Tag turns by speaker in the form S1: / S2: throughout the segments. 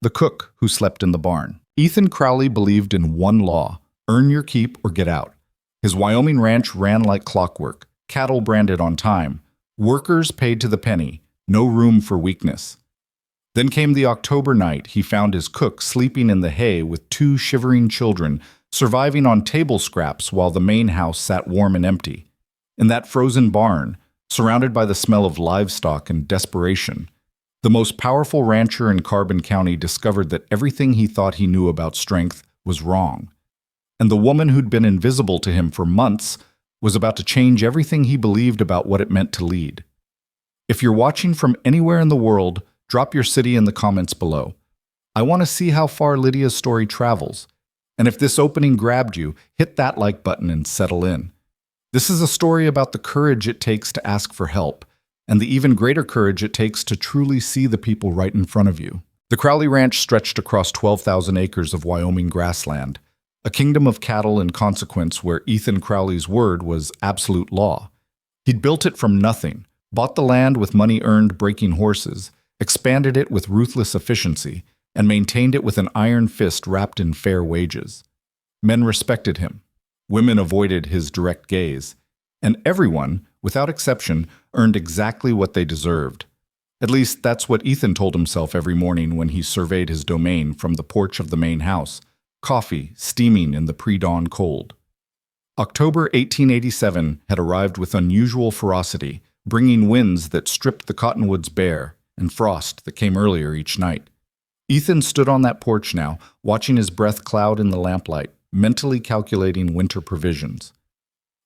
S1: the cook who slept in the barn. Ethan Crowley believed in one law: earn your keep or get out. His Wyoming ranch ran like clockwork, cattle branded on time, workers paid to the penny, no room for weakness. Then came the October night he found his cook sleeping in the hay with two shivering children, surviving on table scraps while the main house sat warm and empty. In that frozen barn, surrounded by the smell of livestock and desperation, the most powerful rancher in Carbon County discovered that everything he thought he knew about strength was wrong. And the woman who'd been invisible to him for months was about to change everything he believed about what it meant to lead. If you're watching from anywhere in the world, drop your city in the comments below. I want to see how far Lydia's story travels. And if this opening grabbed you, hit that like button and settle in. This is a story about the courage it takes to ask for help, and the even greater courage it takes to truly see the people right in front of you. The Crowley Ranch stretched across 12,000 acres of Wyoming grassland, a kingdom of cattle and consequence where Ethan Crowley's word was absolute law. He'd built it from nothing, bought the land with money earned breaking horses, expanded it with ruthless efficiency, and maintained it with an iron fist wrapped in fair wages. Men respected him. Women avoided his direct gaze. And everyone, without exception, earned exactly what they deserved. At least that's what Ethan told himself every morning when he surveyed his domain from the porch of the main house, coffee steaming in the pre-dawn cold. October 1887 had arrived with unusual ferocity, bringing winds that stripped the cottonwoods bare and frost that came earlier each night. Ethan stood on that porch now, watching his breath cloud in the lamplight, mentally calculating winter provisions.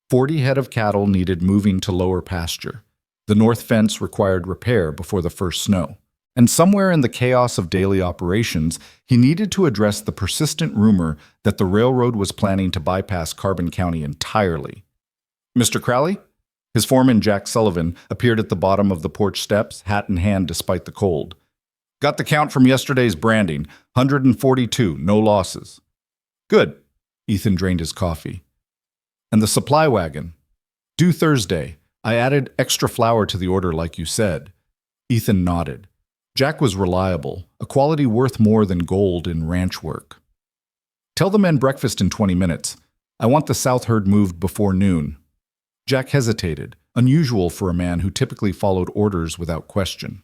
S1: 40 head of cattle needed moving to lower pasture. The north fence required repair before the first snow. And somewhere in the chaos of daily operations, he needed to address the persistent rumor that the railroad was planning to bypass Carbon County entirely. "Mr. Crowley?" His foreman, Jack Sullivan, appeared at the bottom of the porch steps, hat in hand despite the cold. "Got the count from yesterday's branding. 142, no losses." "Good." Ethan drained his coffee. "And the supply wagon?" "Due Thursday. I added extra flour to the order like you said." Ethan nodded. Jack was reliable, a quality worth more than gold in ranch work. "Tell the men breakfast in 20 minutes. I want the south herd moved before noon." Jack hesitated, unusual for a man who typically followed orders without question.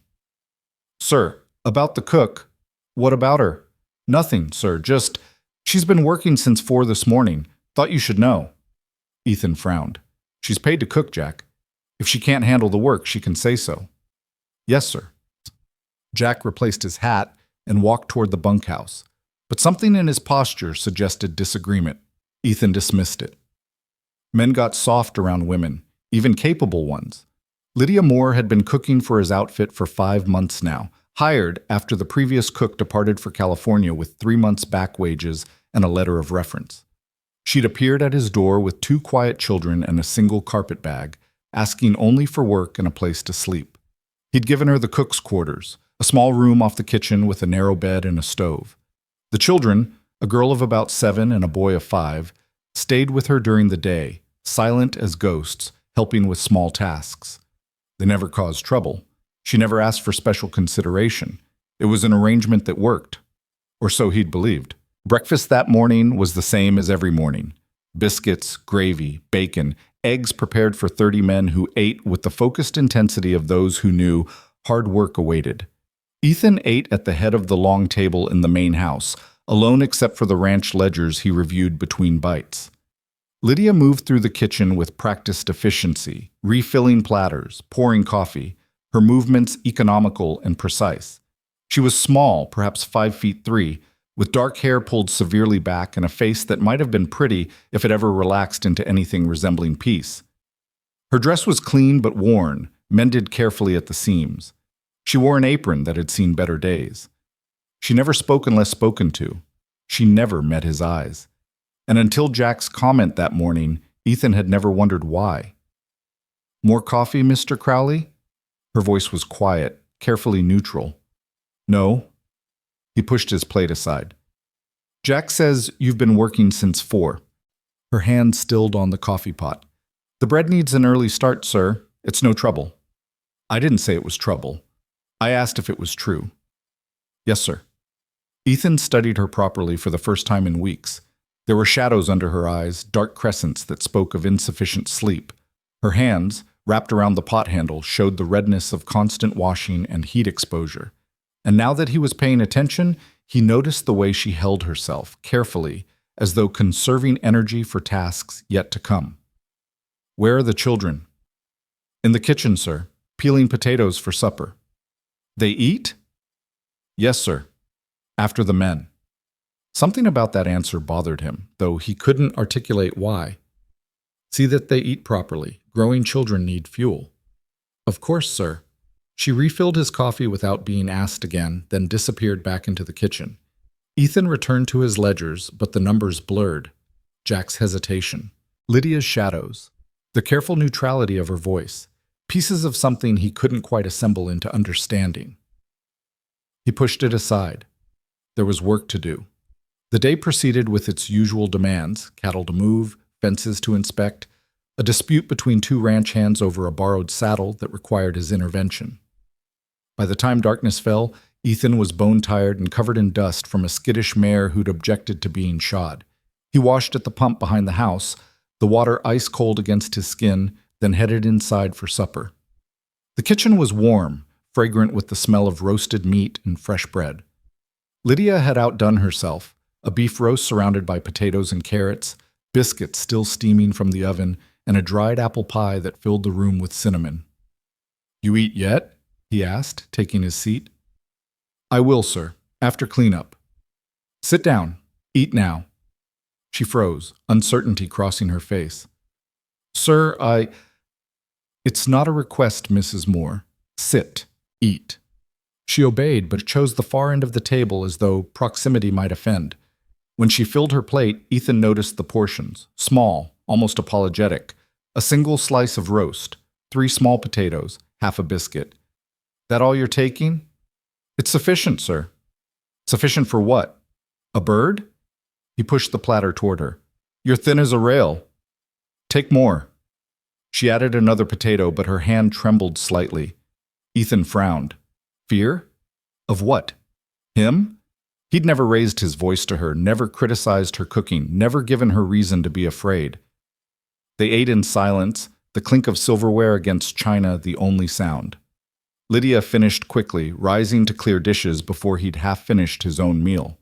S1: "Sir, about the cook." "What about her?" "Nothing, sir, just... she's been working since 4 this morning. Thought you should know." Ethan frowned. "She's paid to cook, Jack. If she can't handle the work, she can say so." "Yes, sir." Jack replaced his hat and walked toward the bunkhouse, but something in his posture suggested disagreement. Ethan dismissed it. Men got soft around women, even capable ones. Lydia Moore had been cooking for his outfit for 5 months now, hired after the previous cook departed for California with 3 months' back wages and a letter of reference. She'd appeared at his door with 2 quiet children and a single carpet bag, asking only for work and a place to sleep. He'd given her the cook's quarters, a small room off the kitchen with a narrow bed and a stove. The children, a girl of about 7 and a boy of 5, stayed with her during the day, silent as ghosts, helping with small tasks. They never caused trouble. She never asked for special consideration. It was an arrangement that worked. Or so he'd believed. Breakfast that morning was the same as every morning. Biscuits, gravy, bacon, eggs prepared for 30 men who ate with the focused intensity of those who knew hard work awaited. Ethan ate at the head of the long table in the main house, alone except for the ranch ledgers he reviewed between bites. Lydia moved through the kitchen with practiced efficiency, refilling platters, pouring coffee, her movements economical and precise. She was small, perhaps 5'3", with dark hair pulled severely back and a face that might have been pretty if it ever relaxed into anything resembling peace. Her dress was clean but worn, mended carefully at the seams. She wore an apron that had seen better days. She never spoke unless spoken to. She never met his eyes. And until Jack's comment that morning, Ethan had never wondered why. "More coffee, Mr. Crowley?" Her voice was quiet, carefully neutral. "No." He pushed his plate aside. "Jack says you've been working since 4. Her hand stilled on the coffee pot. "The bread needs an early start, sir. It's no trouble." "I didn't say it was trouble. I asked if it was true." "Yes, sir." Ethan studied her properly for the first time in weeks. There were shadows under her eyes, dark crescents that spoke of insufficient sleep. Her hands, wrapped around the pot handle, showed the redness of constant washing and heat exposure. And now that he was paying attention, he noticed the way she held herself, carefully, as though conserving energy for tasks yet to come. "Where are the children?" "In the kitchen, sir, peeling potatoes for supper." "They eat?" "Yes, sir. After the men." Something about that answer bothered him, though he couldn't articulate why. "See that they eat properly. Growing children need fuel." "Of course, sir." She refilled his coffee without being asked again, then disappeared back into the kitchen. Ethan returned to his ledgers, but the numbers blurred. Jack's hesitation. Lydia's shadows. The careful neutrality of her voice. Pieces of something he couldn't quite assemble into understanding. He pushed it aside. There was work to do. The day proceeded with its usual demands: cattle to move, fences to inspect, a dispute between two ranch hands over a borrowed saddle that required his intervention. By the time darkness fell, Ethan was bone-tired and covered in dust from a skittish mare who'd objected to being shod. He washed at the pump behind the house, the water ice-cold against his skin, then headed inside for supper. The kitchen was warm, fragrant with the smell of roasted meat and fresh bread. Lydia had outdone herself, a beef roast surrounded by potatoes and carrots, biscuits still steaming from the oven, and a dried apple pie that filled the room with cinnamon. "You eat yet?" he asked, taking his seat. "I will, sir, after cleanup." "Sit down. Eat now." She froze, uncertainty crossing her face. "Sir, It's not a request, Mrs. Moore. Sit. Eat." She obeyed, but chose the far end of the table as though proximity might offend. When she filled her plate, Ethan noticed the portions, small, almost apologetic. A single slice of roast, 3 small potatoes, half a biscuit. "That all you're taking?" "It's sufficient, sir." "Sufficient for what? A bird?" He pushed the platter toward her. "You're thin as a rail." "Take more." She added another potato, but her hand trembled slightly. Ethan frowned. Fear? Of what? Him? He'd never raised his voice to her, never criticized her cooking, never given her reason to be afraid. They ate in silence, the clink of silverware against china the only sound. Lydia finished quickly, rising to clear dishes before he'd half finished his own meal.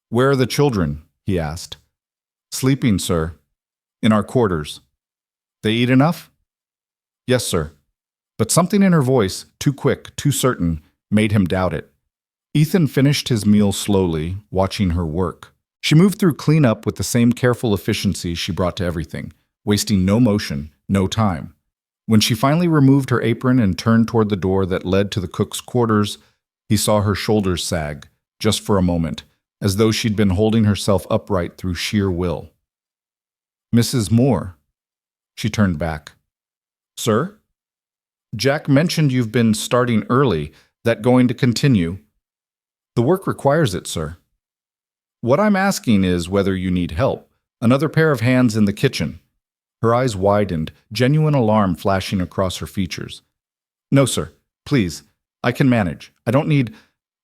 S1: "Where are the children?" he asked. "Sleeping, sir. In our quarters." "They eat enough?" "Yes, sir." But something in her voice, too quick, too certain, made him doubt it. Ethan finished his meal slowly, watching her work. She moved through cleanup with the same careful efficiency she brought to everything, wasting no motion, no time. When she finally removed her apron and turned toward the door that led to the cook's quarters, he saw her shoulders sag, just for a moment, as though she'd been holding herself upright through sheer will. "Mrs. Moore." She turned back. "Sir?" "Jack mentioned you've been starting early, that going to continue." "The work requires it, sir." "What I'm asking is whether you need help. Another pair of hands in the kitchen." Her eyes widened, genuine alarm flashing across her features. "No, sir. Please. I can manage. I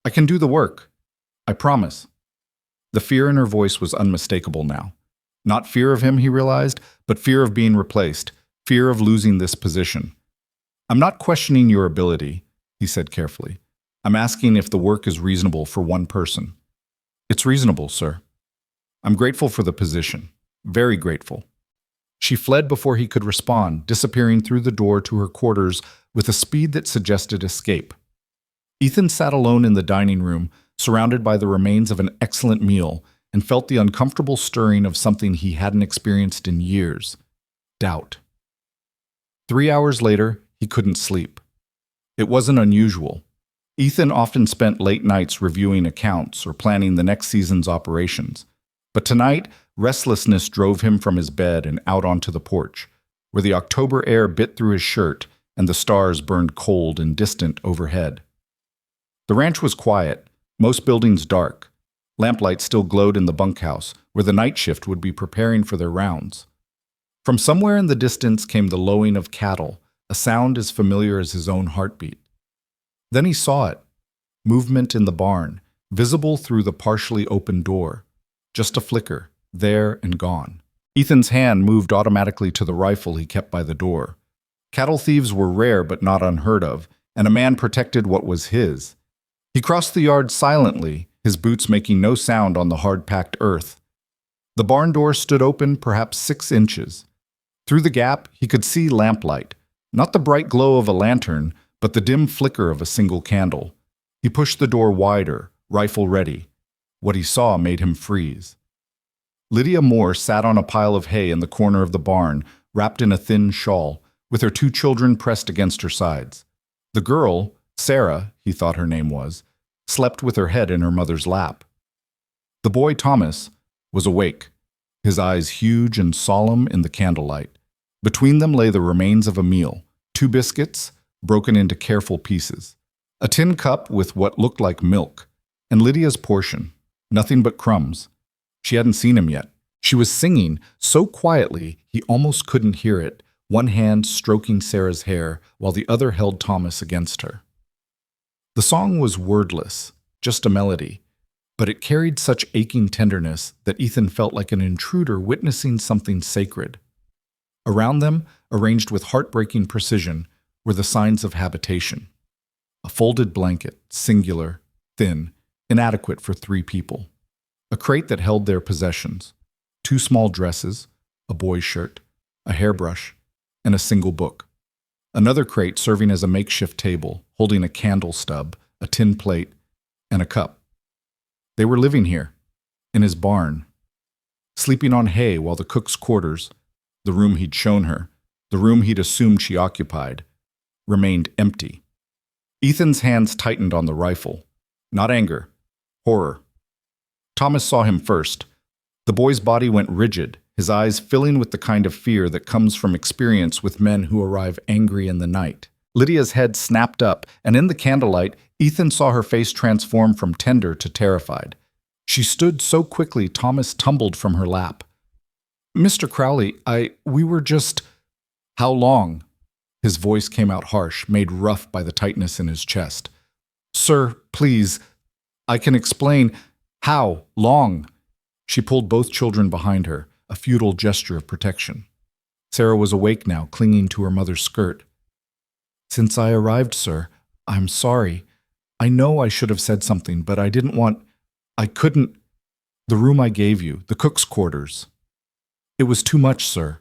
S1: can do the work. I promise." The fear in her voice was unmistakable now. Not fear of him, he realized, but fear of being replaced, fear of losing this position. "I'm not questioning your ability," he said carefully. "I'm asking if the work is reasonable for one person." "It's reasonable, sir." "I'm grateful for the position. Very grateful." She fled before he could respond, disappearing through the door to her quarters with a speed that suggested escape. Ethan sat alone in the dining room, surrounded by the remains of an excellent meal, and felt the uncomfortable stirring of something he hadn't experienced in years: doubt. 3 hours later, he couldn't sleep. It wasn't unusual. Ethan often spent late nights reviewing accounts or planning the next season's operations. But tonight, restlessness drove him from his bed and out onto the porch, where the October air bit through his shirt and the stars burned cold and distant overhead. The ranch was quiet, most buildings dark. Lamplight still glowed in the bunkhouse, where the night shift would be preparing for their rounds. From somewhere in the distance came the lowing of cattle, a sound as familiar as his own heartbeat. Then he saw it. Movement in the barn, visible through the partially open door. Just a flicker, there and gone. Ethan's hand moved automatically to the rifle he kept by the door. Cattle thieves were rare but not unheard of, and a man protected what was his. He crossed the yard silently, his boots making no sound on the hard-packed earth. The barn door stood open perhaps 6 inches. Through the gap, he could see lamplight, not the bright glow of a lantern, but the dim flicker of a single candle. He pushed the door wider, rifle ready. What he saw made him freeze. Lydia Moore sat on a pile of hay in the corner of the barn, wrapped in a thin shawl, with her 2 children pressed against her sides. The girl, Sarah, he thought her name was, slept with her head in her mother's lap. The boy, Thomas, was awake, his eyes huge and solemn in the candlelight. Between them lay the remains of a meal, 2 biscuits, broken into careful pieces, a tin cup with what looked like milk, and Lydia's portion, nothing but crumbs. She hadn't seen him yet. She was singing so quietly he almost couldn't hear it, one hand stroking Sarah's hair while the other held Thomas against her. The song was wordless, just a melody, but it carried such aching tenderness that Ethan felt like an intruder witnessing something sacred. Around them, arranged with heartbreaking precision, were the signs of habitation. A folded blanket, singular, thin, inadequate for 3 people. A crate that held their possessions, 2 small dresses, a boy's shirt, a hairbrush, and a single book. Another crate serving as a makeshift table, holding a candle stub, a tin plate, and a cup. They were living here, in his barn, sleeping on hay while the cook's quarters, the room he'd shown her, the room he'd assumed she occupied, remained empty. Ethan's hands tightened on the rifle. Not anger, horror. Thomas saw him first. The boy's body went rigid, his eyes filling with the kind of fear that comes from experience with men who arrive angry in the night. Lydia's head snapped up, and in the candlelight, Ethan saw her face transform from tender to terrified. She stood so quickly Thomas tumbled from her lap. "Mr. Crowley, we were just—" "How long?" His voice came out harsh, made rough by the tightness in his chest. "Sir, please, I can explain. How long?" She pulled both children behind her, a futile gesture of protection. Sarah was awake now, clinging to her mother's skirt. "Since I arrived, sir, I'm sorry. I know I should have said something, but I didn't want— I couldn't— The room I gave you, the cook's quarters. It was too much, sir."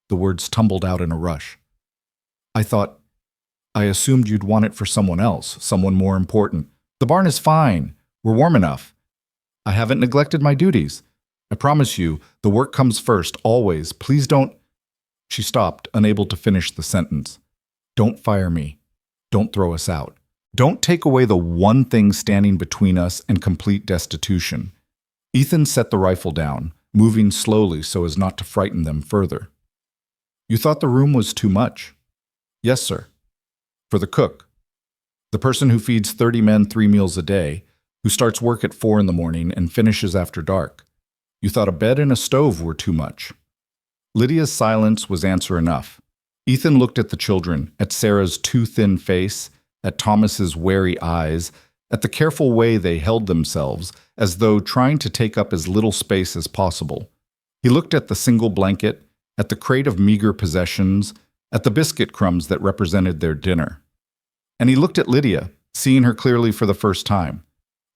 S1: The words tumbled out in a rush. I assumed you'd want it for someone else, someone more important. The barn is fine. We're warm enough. I haven't neglected my duties. I promise you, the work comes first, always. Please don't—" She stopped, unable to finish the sentence. "Don't fire me. Don't throw us out. Don't take away the one thing standing between us and complete destitution." Ethan set the rifle down, moving slowly so as not to frighten them further. "You thought the room was too much?" "Yes, sir. For the cook. The person who feeds 30 men 3 meals a day, who starts work at 4 in the morning and finishes after dark. You thought a bed and a stove were too much." Lydia's silence was answer enough. Ethan looked at the children, at Sarah's too thin face, at Thomas's wary eyes, at the careful way they held themselves, as though trying to take up as little space as possible. He looked at the single blanket, at the crate of meager possessions, at the biscuit crumbs that represented their dinner. And he looked at Lydia, seeing her clearly for the first time.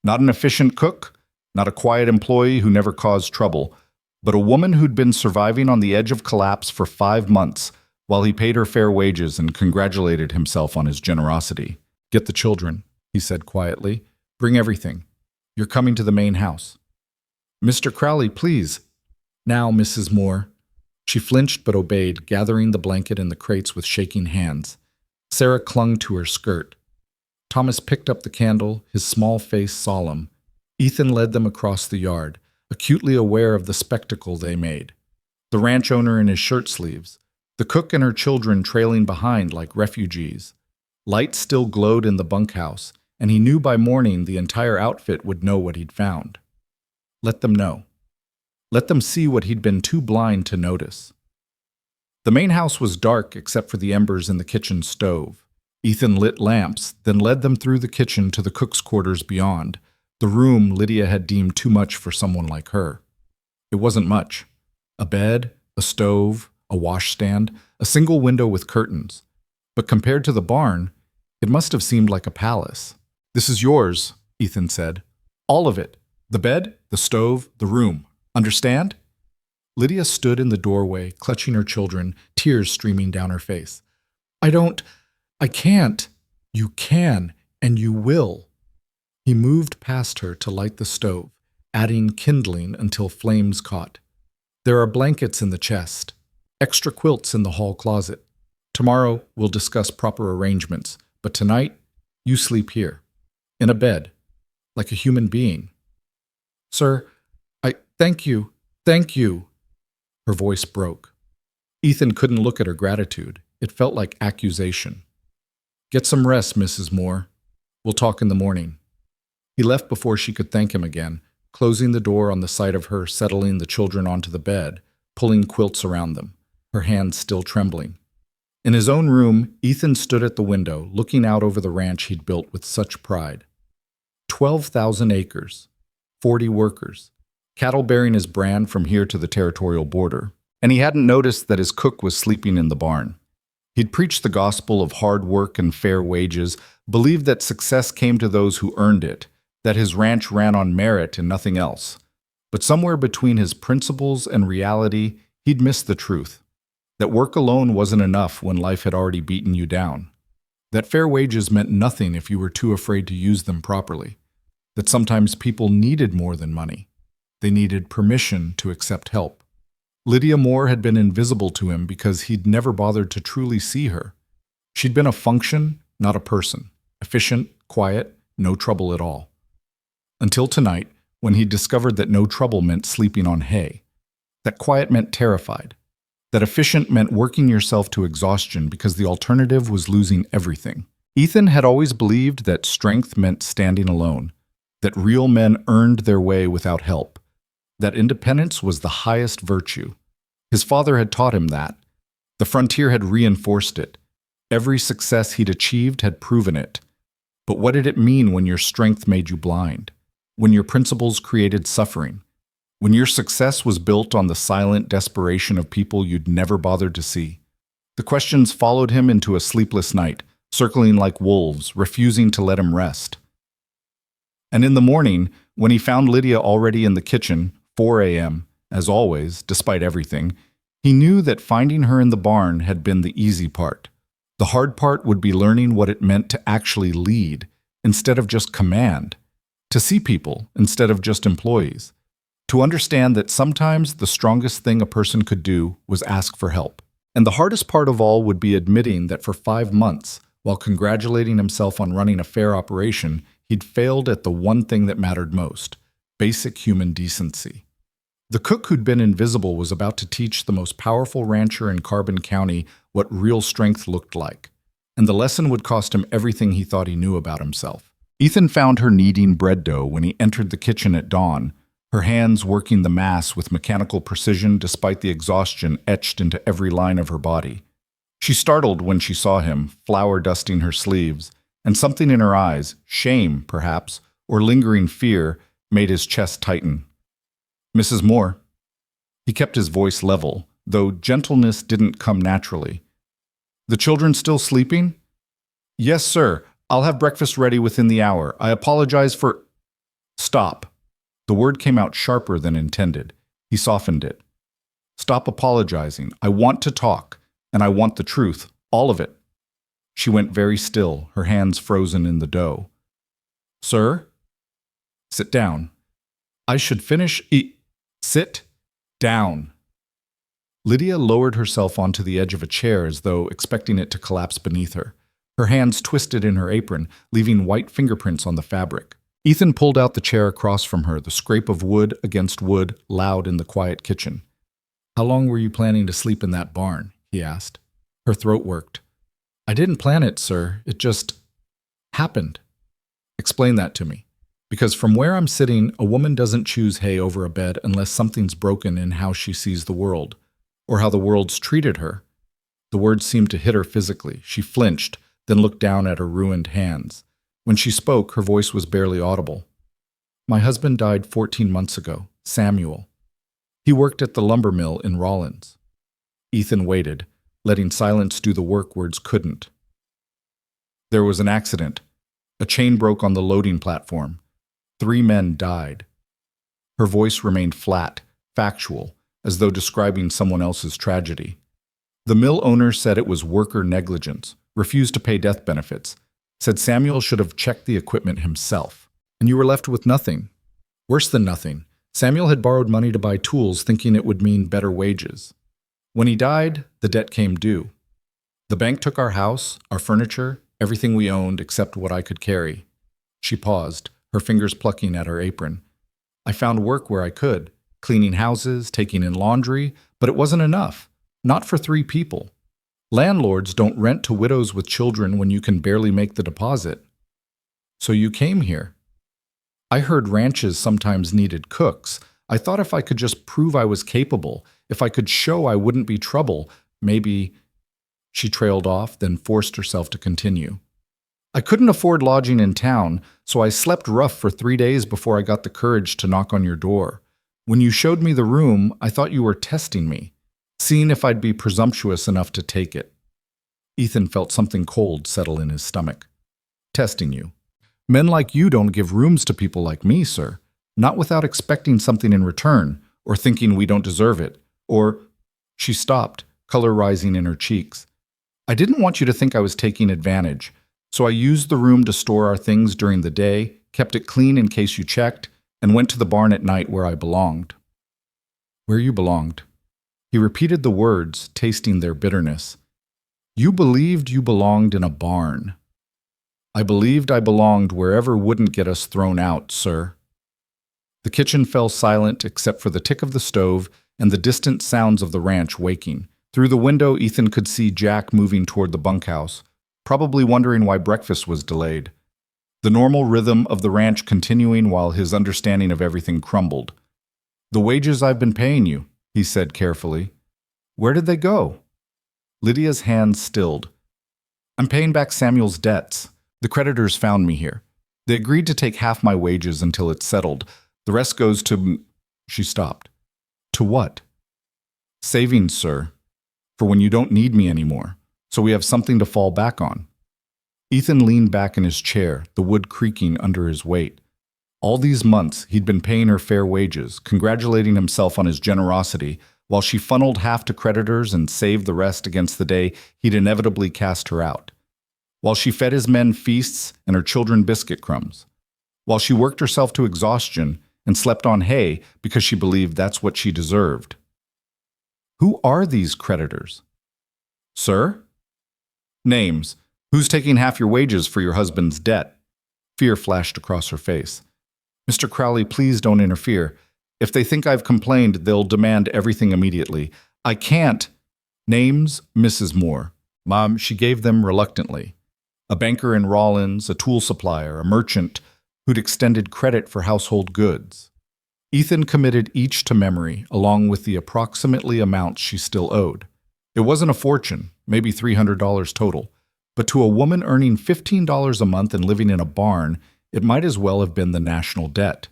S1: Not an efficient cook, not a quiet employee who never caused trouble, but a woman who'd been surviving on the edge of collapse for 5 months while he paid her fair wages and congratulated himself on his generosity. "Get the children," he said quietly. "Bring everything. You're coming to the main house." "Mr. Crowley, please." "Now, Mrs. Moore." She flinched but obeyed, gathering the blanket and the crates with shaking hands. Sarah clung to her skirt. Thomas picked up the candle, his small face solemn. Ethan led them across the yard, acutely aware of the spectacle they made. The ranch owner in his shirt sleeves, the cook and her children trailing behind like refugees. Light still glowed in the bunkhouse, and he knew by morning the entire outfit would know what he'd found. Let them know. Let them see what he'd been too blind to notice. The main house was dark except for the embers in the kitchen stove. Ethan lit lamps, then led them through the kitchen to the cook's quarters beyond. The room Lydia had deemed too much for someone like her. It wasn't much. A bed, a stove, a washstand, a single window with curtains. But compared to the barn, it must have seemed like a palace. "This is yours," Ethan said. "All of it. The bed, the stove, the room. Understand?" Lydia stood in the doorway, clutching her children, tears streaming down her face. I can't." "You can, and you will." He moved past her to light the stove, adding kindling until flames caught. "There are blankets in the chest, extra quilts in the hall closet. Tomorrow we'll discuss proper arrangements, but tonight you sleep here, in a bed, like a human being." "Sir, thank you." Her voice broke. Ethan couldn't look at her gratitude. It felt like accusation. "Get some rest, Mrs. Moore. We'll talk in the morning." He left before she could thank him again, closing the door on the sight of her settling the children onto the bed, pulling quilts around them, her hands still trembling. In his own room, Ethan stood at the window, looking out over the ranch he'd built with such pride. 12,000 acres, 40 workers, cattle bearing his brand from here to the territorial border. And he hadn't noticed that his cook was sleeping in the barn. He'd preached the gospel of hard work and fair wages, believed that success came to those who earned it, that his ranch ran on merit and nothing else. But somewhere between his principles and reality, he'd missed the truth. That work alone wasn't enough when life had already beaten you down. That fair wages meant nothing if you were too afraid to use them properly. That sometimes people needed more than money. They needed permission to accept help. Lydia Moore had been invisible to him because he'd never bothered to truly see her. She'd been a function, not a person. Efficient, quiet, no trouble at all. Until tonight, when he discovered that no trouble meant sleeping on hay. That quiet meant terrified. That efficient meant working yourself to exhaustion because the alternative was losing everything. Ethan had always believed that strength meant standing alone. That real men earned their way without help. That independence was the highest virtue. His father had taught him that. The frontier had reinforced it. Every success he'd achieved had proven it. But what did it mean when your strength made you blind? When your principles created suffering? When your success was built on the silent desperation of people you'd never bothered to see? The questions followed him into a sleepless night, circling like wolves, refusing to let him rest. And in the morning, when he found Lydia already in the kitchen, 4 a.m., as always, despite everything, he knew that finding her in the barn had been the easy part. The hard part would be learning what it meant to actually lead, instead of just command, to see people instead of just employees, to understand that sometimes the strongest thing a person could do was ask for help. And the hardest part of all would be admitting that for 5 months, while congratulating himself on running a fair operation, he'd failed at the one thing that mattered most: basic human decency. The cook who'd been invisible was about to teach the most powerful rancher in Carbon County what real strength looked like, and the lesson would cost him everything he thought he knew about himself. Ethan found her kneading bread dough when he entered the kitchen at dawn, her hands working the mass with mechanical precision despite the exhaustion etched into every line of her body. She startled when she saw him, flour dusting her sleeves, and something in her eyes, shame perhaps, or lingering fear, made his chest tighten. "Mrs. Moore." He kept his voice level, though gentleness didn't come naturally. "The children still sleeping?" "Yes, sir. I'll have breakfast ready within the hour. I apologize for—" "Stop." The word came out sharper than intended. He softened it. "Stop apologizing. I want to talk, and I want the truth, all of it." She went very still, her hands frozen in the dough. "Sir?" "Sit down." "I should finish Sit down." Lydia lowered herself onto the edge of a chair as though expecting it to collapse beneath her. Her hands twisted in her apron, leaving white fingerprints on the fabric. Ethan pulled out the chair across from her, the scrape of wood against wood loud in the quiet kitchen. "How long were you planning to sleep in that barn?" he asked. Her throat worked. "I didn't plan it, sir. It just happened." "Explain that to me. Because from where I'm sitting, a woman doesn't choose hay over a bed unless something's broken in how she sees the world, or how the world's treated her." The words seemed to hit her physically. She flinched, then looked down at her ruined hands. When she spoke, her voice was barely audible. My husband died 14 months ago, Samuel. He worked at the lumber mill in Rawlins. Ethan waited, letting silence do the work words couldn't. There was an accident. A chain broke on the loading platform. 3 men died. Her voice remained flat, factual, as though describing someone else's tragedy. The mill owner said it was worker negligence, refused to pay death benefits, said Samuel should have checked the equipment himself. And you were left with nothing. Worse than nothing. Samuel had borrowed money to buy tools, thinking it would mean better wages. When he died, the debt came due. The bank took our house, our furniture, everything we owned except what I could carry. She paused, her fingers plucking at her apron. I found work where I could, cleaning houses, taking in laundry, but it wasn't enough. Not for 3 people. Landlords don't rent to widows with children when you can barely make the deposit. So you came here. I heard ranches sometimes needed cooks. I thought if I could just prove I was capable, if I could show I wouldn't be trouble, maybe... She trailed off, then forced herself to continue. I couldn't afford lodging in town, so I slept rough for 3 days before I got the courage to knock on your door. When you showed me the room, I thought you were testing me, seeing if I'd be presumptuous enough to take it. Ethan felt something cold settle in his stomach. Testing you. Men like you don't give rooms to people like me, sir. Not without expecting something in return, or thinking we don't deserve it, or... She stopped, color rising in her cheeks. I didn't want you to think I was taking advantage, so I used the room to store our things during the day, kept it clean in case you checked, and went to the barn at night where I belonged. Where you belonged. He repeated the words, tasting their bitterness. You believed you belonged in a barn. I believed I belonged wherever wouldn't get us thrown out, sir. The kitchen fell silent except for the tick of the stove and the distant sounds of the ranch waking. Through the window, Ethan could see Jack moving toward the bunkhouse, probably wondering why breakfast was delayed. The normal rhythm of the ranch continuing while his understanding of everything crumbled. The wages I've been paying you, he said carefully. Where did they go? Lydia's hands stilled. I'm paying back Samuel's debts. The creditors found me here. They agreed to take half my wages until it's settled. The rest goes to... She stopped. To what? Savings, sir. For when you don't need me anymore. So we have something to fall back on. Ethan leaned back in his chair, the wood creaking under his weight. All these months, he'd been paying her fair wages, congratulating himself on his generosity, while she funneled half to creditors and saved the rest against the day he'd inevitably cast her out. While she fed his men feasts and her children biscuit crumbs. While she worked herself to exhaustion and slept on hay because she believed that's what she deserved. Who are these creditors? Sir? Names. Who's taking half your wages for your husband's debt? Fear flashed across her face. Mr. Crowley, please don't interfere. If they think I've complained, they'll demand everything immediately. I can't. Names, Mrs. Moore. Mom, she gave them reluctantly. A banker in Rawlins, a tool supplier, a merchant who'd extended credit for household goods. Ethan committed each to memory, along with the approximately amounts she still owed. It wasn't a fortune, maybe $300 total, but to a woman earning $15 a month and living in a barn, it might as well have been the national debt.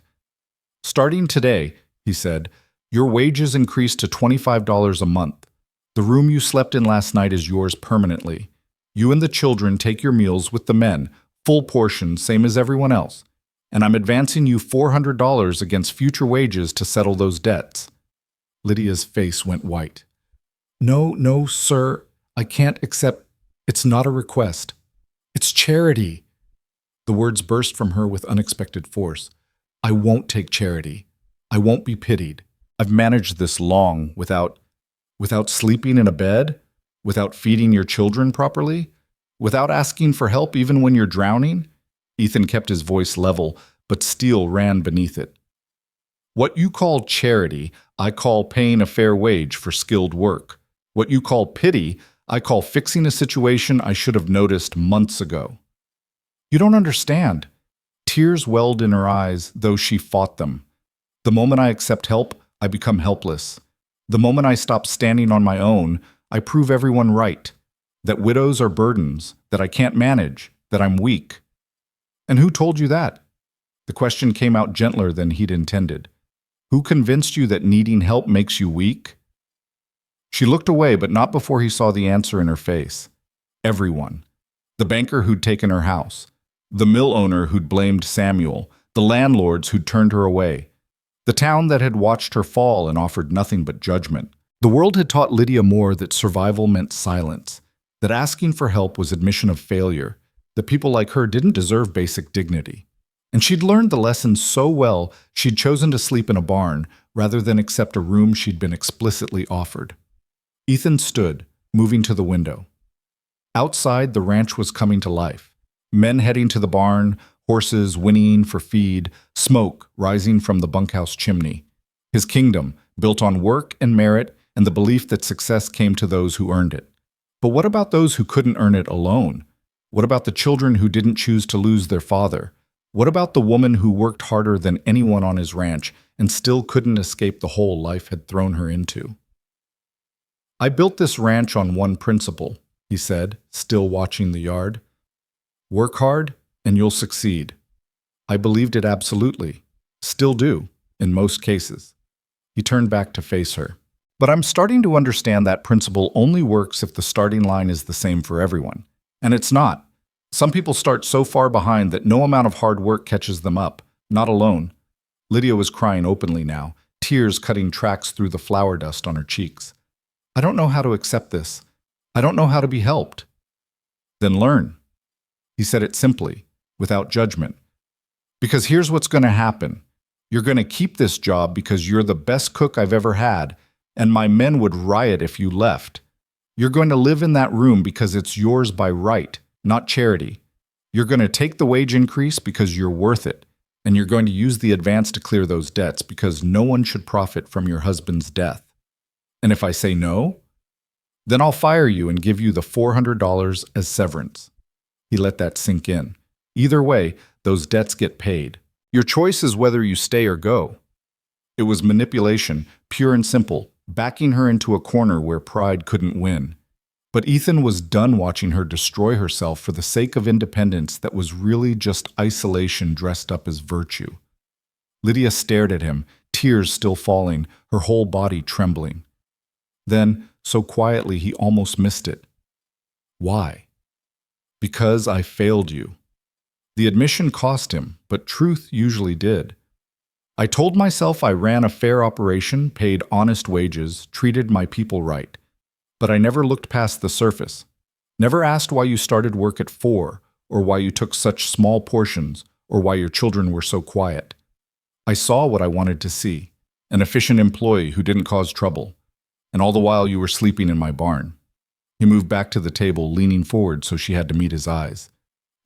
S1: Starting today, he said, your wages increased to $25 a month. The room you slept in last night is yours permanently. You and the children take your meals with the men, full portions, same as everyone else. And I'm advancing you $400 against future wages to settle those debts. Lydia's face went white. No, sir. I can't accept. It's not a request. It's charity. The words burst from her with unexpected force. I won't take charity. I won't be pitied. I've managed this long without sleeping in a bed, without feeding your children properly, without asking for help even when you're drowning. Ethan kept his voice level, but steel ran beneath it. What you call charity, I call paying a fair wage for skilled work. What you call pity, I call fixing a situation I should have noticed months ago. You don't understand. Tears welled in her eyes, though she fought them. The moment I accept help, I become helpless. The moment I stop standing on my own, I prove everyone right. That widows are burdens, that I can't manage, that I'm weak. And who told you that? The question came out gentler than he'd intended. Who convinced you that needing help makes you weak? She looked away, but not before he saw the answer in her face. Everyone. The banker who'd taken her house. The mill owner who'd blamed Samuel. The landlords who'd turned her away. The town that had watched her fall and offered nothing but judgment. The world had taught Lydia Moore that survival meant silence, that asking for help was admission of failure, that people like her didn't deserve basic dignity. And she'd learned the lesson so well, she'd chosen to sleep in a barn rather than accept a room she'd been explicitly offered. Ethan stood, moving to the window. Outside, the ranch was coming to life. Men heading to the barn, horses whinnying for feed, smoke rising from the bunkhouse chimney. His kingdom, built on work and merit and the belief that success came to those who earned it. But what about those who couldn't earn it alone? What about the children who didn't choose to lose their father? What about the woman who worked harder than anyone on his ranch and still couldn't escape the hole life had thrown her into? I built this ranch on one principle, he said, still watching the yard. Work hard and you'll succeed. I believed it absolutely. Still do, in most cases. He turned back to face her. But I'm starting to understand that principle only works if the starting line is the same for everyone. And it's not. Some people start so far behind that no amount of hard work catches them up, not alone. Lydia was crying openly now, tears cutting tracks through the flour dust on her cheeks. I don't know how to accept this. I don't know how to be helped. Then learn. He said it simply, without judgment. Because here's what's going to happen. You're going to keep this job because you're the best cook I've ever had, and my men would riot if you left. You're going to live in that room because it's yours by right, not charity. You're going to take the wage increase because you're worth it, and you're going to use the advance to clear those debts because no one should profit from your husband's death. And if I say no, then I'll fire you and give you the $400 as severance. He let that sink in. Either way, those debts get paid. Your choice is whether you stay or go. It was manipulation, pure and simple, backing her into a corner where pride couldn't win. But Ethan was done watching her destroy herself for the sake of independence that was really just isolation dressed up as virtue. Lydia stared at him, tears still falling, her whole body trembling. Then, so quietly he almost missed it. Why? Because I failed you. The admission cost him, but truth usually did. I told myself I ran a fair operation, paid honest wages, treated my people right. But I never looked past the surface. Never asked why you started work at 4, or why you took such small portions, or why your children were so quiet. I saw what I wanted to see, an efficient employee who didn't cause trouble. And all the while you were sleeping in my barn. He moved back to the table, leaning forward so she had to meet his eyes.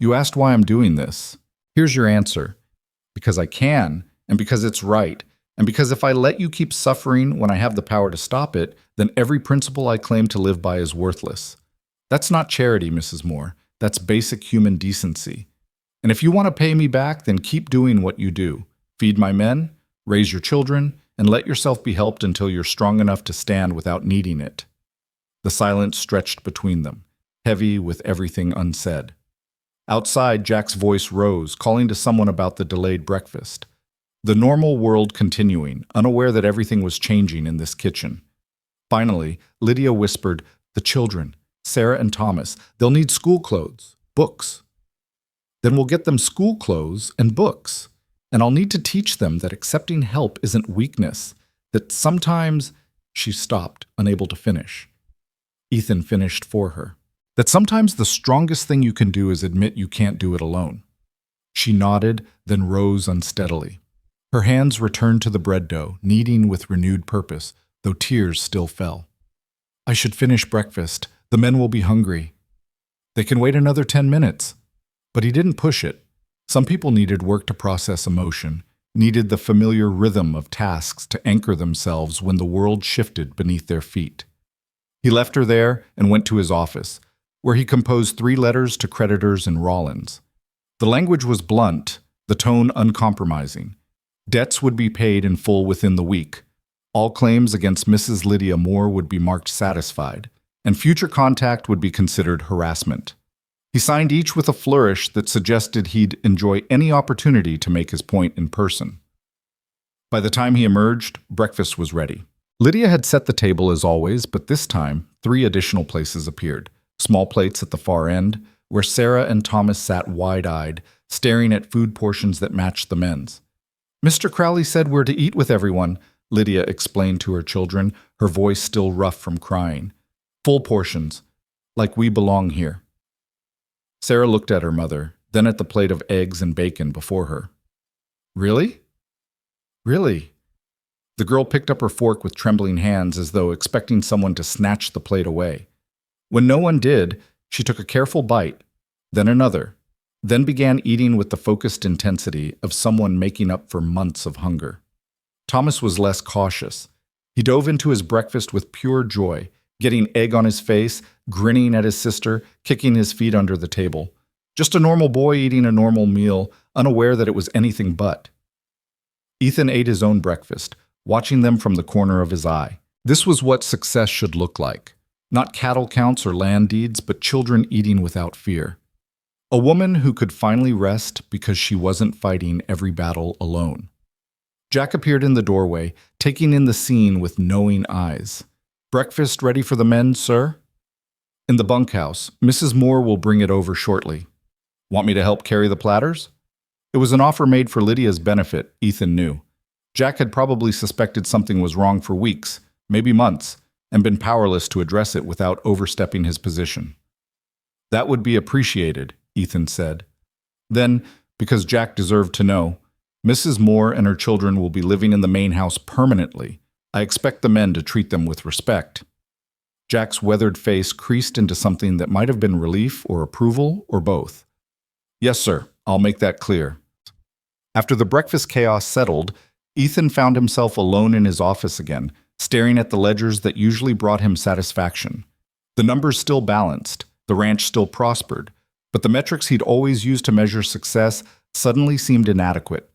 S1: You asked why I'm doing this. Here's your answer. Because I can, and because it's right, and because if I let you keep suffering when I have the power to stop it, then every principle I claim to live by is worthless. That's not charity, Mrs. Moore. That's basic human decency. And if you want to pay me back, then keep doing what you do. Feed my men, raise your children, and let yourself be helped until you're strong enough to stand without needing it. The silence stretched between them, heavy with everything unsaid. Outside, Jack's voice rose, calling to someone about the delayed breakfast. The normal world continuing, unaware that everything was changing in this kitchen. Finally, Lydia whispered, "The children, Sarah and Thomas, they'll need school clothes, books." "Then we'll get them school clothes and books. And I'll need to teach them that accepting help isn't weakness, that sometimes—" She stopped, unable to finish. Ethan finished for her. "That sometimes the strongest thing you can do is admit you can't do it alone." She nodded, then rose unsteadily. Her hands returned to the bread dough, kneading with renewed purpose, though tears still fell. "I should finish breakfast. The men will be hungry." "They can wait another 10 minutes." But he didn't push it. Some people needed work to process emotion, needed the familiar rhythm of tasks to anchor themselves when the world shifted beneath their feet. He left her there and went to his office, where he composed 3 letters to creditors in Rawlins. The language was blunt, the tone uncompromising. Debts would be paid in full within the week. All claims against Mrs. Lydia Moore would be marked satisfied, and future contact would be considered harassment. He signed each with a flourish that suggested he'd enjoy any opportunity to make his point in person. By the time he emerged, breakfast was ready. Lydia had set the table as always, but this time, 3 additional places appeared. Small plates at the far end, where Sarah and Thomas sat wide-eyed, staring at food portions that matched the men's. "Mr. Crowley said we're to eat with everyone," Lydia explained to her children, her voice still rough from crying. "Full portions, like we belong here." Sarah looked at her mother, then at the plate of eggs and bacon before her. "Really? Really?" The girl picked up her fork with trembling hands as though expecting someone to snatch the plate away. When no one did, she took a careful bite, then another, then began eating with the focused intensity of someone making up for months of hunger. Thomas was less cautious. He dove into his breakfast with pure joy, getting egg on his face, grinning at his sister, kicking his feet under the table. Just a normal boy eating a normal meal, unaware that it was anything but. Ethan ate his own breakfast, watching them from the corner of his eye. This was what success should look like. Not cattle counts or land deeds, but children eating without fear. A woman who could finally rest because she wasn't fighting every battle alone. Jack appeared in the doorway, taking in the scene with knowing eyes. "Breakfast ready for the men, sir?" "In the bunkhouse. Mrs. Moore will bring it over shortly." "Want me to help carry the platters?" It was an offer made for Lydia's benefit, Ethan knew. Jack had probably suspected something was wrong for weeks, maybe months, and been powerless to address it without overstepping his position. "That would be appreciated," Ethan said. Then, because Jack deserved to know, "Mrs. Moore and her children will be living in the main house permanently. I expect the men to treat them with respect." Jack's weathered face creased into something that might have been relief or approval or both. "Yes, sir. I'll make that clear." After the breakfast chaos settled, Ethan found himself alone in his office again, staring at the ledgers that usually brought him satisfaction. The numbers still balanced, the ranch still prospered, but the metrics he'd always used to measure success suddenly seemed inadequate.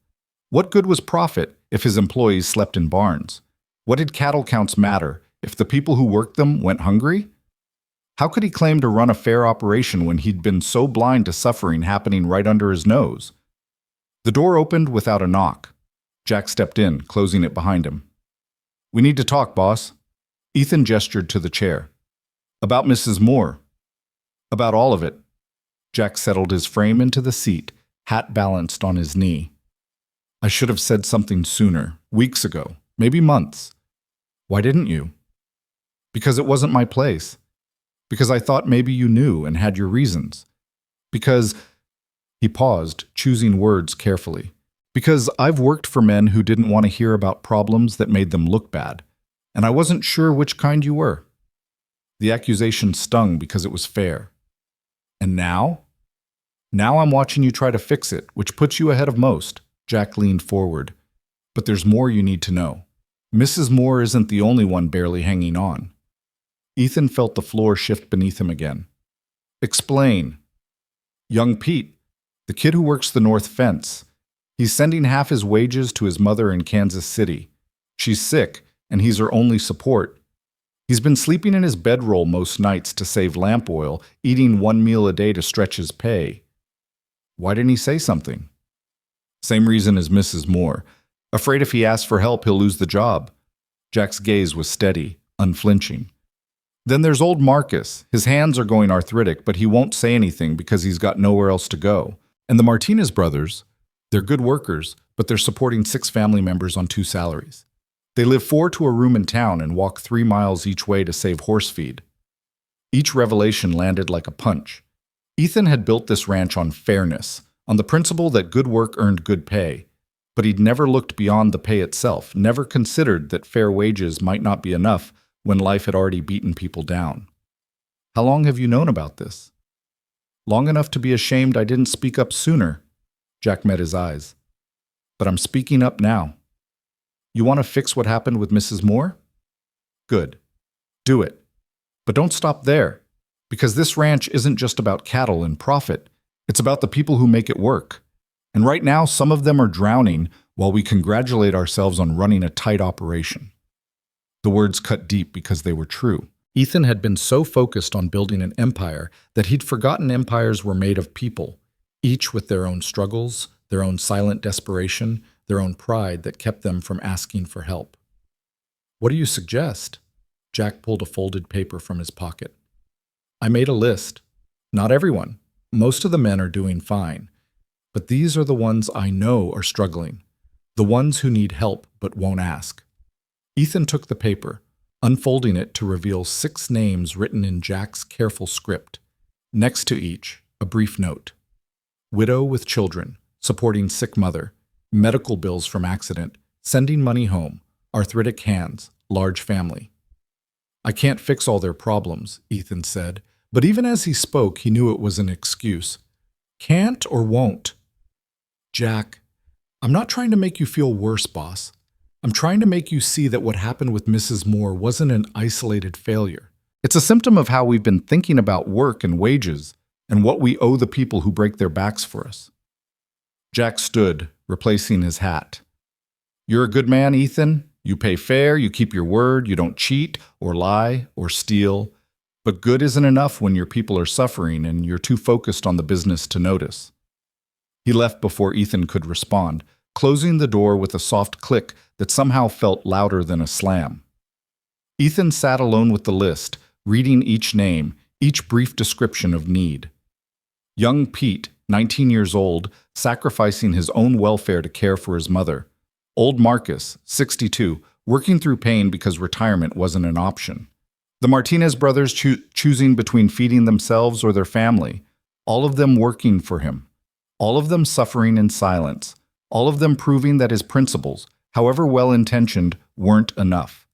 S1: What good was profit if his employees slept in barns? What did cattle counts matter if the people who worked them went hungry? How could he claim to run a fair operation when he'd been so blind to suffering happening right under his nose? The door opened without a knock. Jack stepped in, closing it behind him. "We need to talk, boss." Ethan gestured to the chair. "About Mrs. Moore." "About all of it." Jack settled his frame into the seat, hat balanced on his knee. "I should have said something sooner, weeks ago, maybe months." "Why didn't you?" "Because it wasn't my place. Because I thought maybe you knew and had your reasons. Because—" He paused, choosing words carefully. "Because I've worked for men who didn't want to hear about problems that made them look bad, and I wasn't sure which kind you were." The accusation stung because it was fair. "And now?" "Now I'm watching you try to fix it, which puts you ahead of most." Jack leaned forward. "But there's more you need to know. Mrs. Moore isn't the only one barely hanging on." Ethan felt the floor shift beneath him again. "Explain." "Young Pete, the kid who works the north fence. He's sending half his wages to his mother in Kansas City. She's sick, and he's her only support. He's been sleeping in his bedroll most nights to save lamp oil, eating 1 meal a day to stretch his pay." "Why didn't he say something?" "Same reason as Mrs. Moore. Afraid if he asks for help, he'll lose the job." Jack's gaze was steady, unflinching. "Then there's old Marcus. His hands are going arthritic, but he won't say anything because he's got nowhere else to go. And the Martinez brothers, they're good workers, but they're supporting 6 family members on 2 salaries. They live 4 to a room in town and walk 3 miles each way to save horse feed." Each revelation landed like a punch. Ethan had built this ranch on fairness, on the principle that good work earned good pay. But he'd never looked beyond the pay itself, never considered that fair wages might not be enough when life had already beaten people down. "How long have you known about this?" "Long enough to be ashamed I didn't speak up sooner." Jack met his eyes. "But I'm speaking up now. You want to fix what happened with Mrs. Moore? Good. Do it. But don't stop there, because this ranch isn't just about cattle and profit. It's about the people who make it work. And right now, some of them are drowning while we congratulate ourselves on running a tight operation." The words cut deep because they were true. Ethan had been so focused on building an empire that he'd forgotten empires were made of people, each with their own struggles, their own silent desperation, their own pride that kept them from asking for help. "What do you suggest?" Jack pulled a folded paper from his pocket. "I made a list. Not everyone. Most of the men are doing fine. But these are the ones I know are struggling. The ones who need help but won't ask." Ethan took the paper, unfolding it to reveal 6 names written in Jack's careful script. Next to each, a brief note. Widow with children, supporting sick mother, medical bills from accident, sending money home, arthritic hands, large family. "I can't fix all their problems," Ethan said, but even as he spoke, he knew it was an excuse. "Can't or won't?" "Jack, I'm not trying to make you feel worse, boss. I'm trying to make you see that what happened with Mrs. Moore wasn't an isolated failure. It's a symptom of how we've been thinking about work and wages and what we owe the people who break their backs for us." Jack stood, replacing his hat. "You're a good man, Ethan. You pay fair, you keep your word, you don't cheat or lie or steal. But good isn't enough when your people are suffering and you're too focused on the business to notice." He left before Ethan could respond, closing the door with a soft click that somehow felt louder than a slam. Ethan sat alone with the list, reading each name, each brief description of need. Young Pete, 19 years old, sacrificing his own welfare to care for his mother. Old Marcus, 62, working through pain because retirement wasn't an option. The Martinez brothers choosing between feeding themselves or their family, all of them working for him, all of them suffering in silence, all of them proving that his principles, however well-intentioned, weren't enough.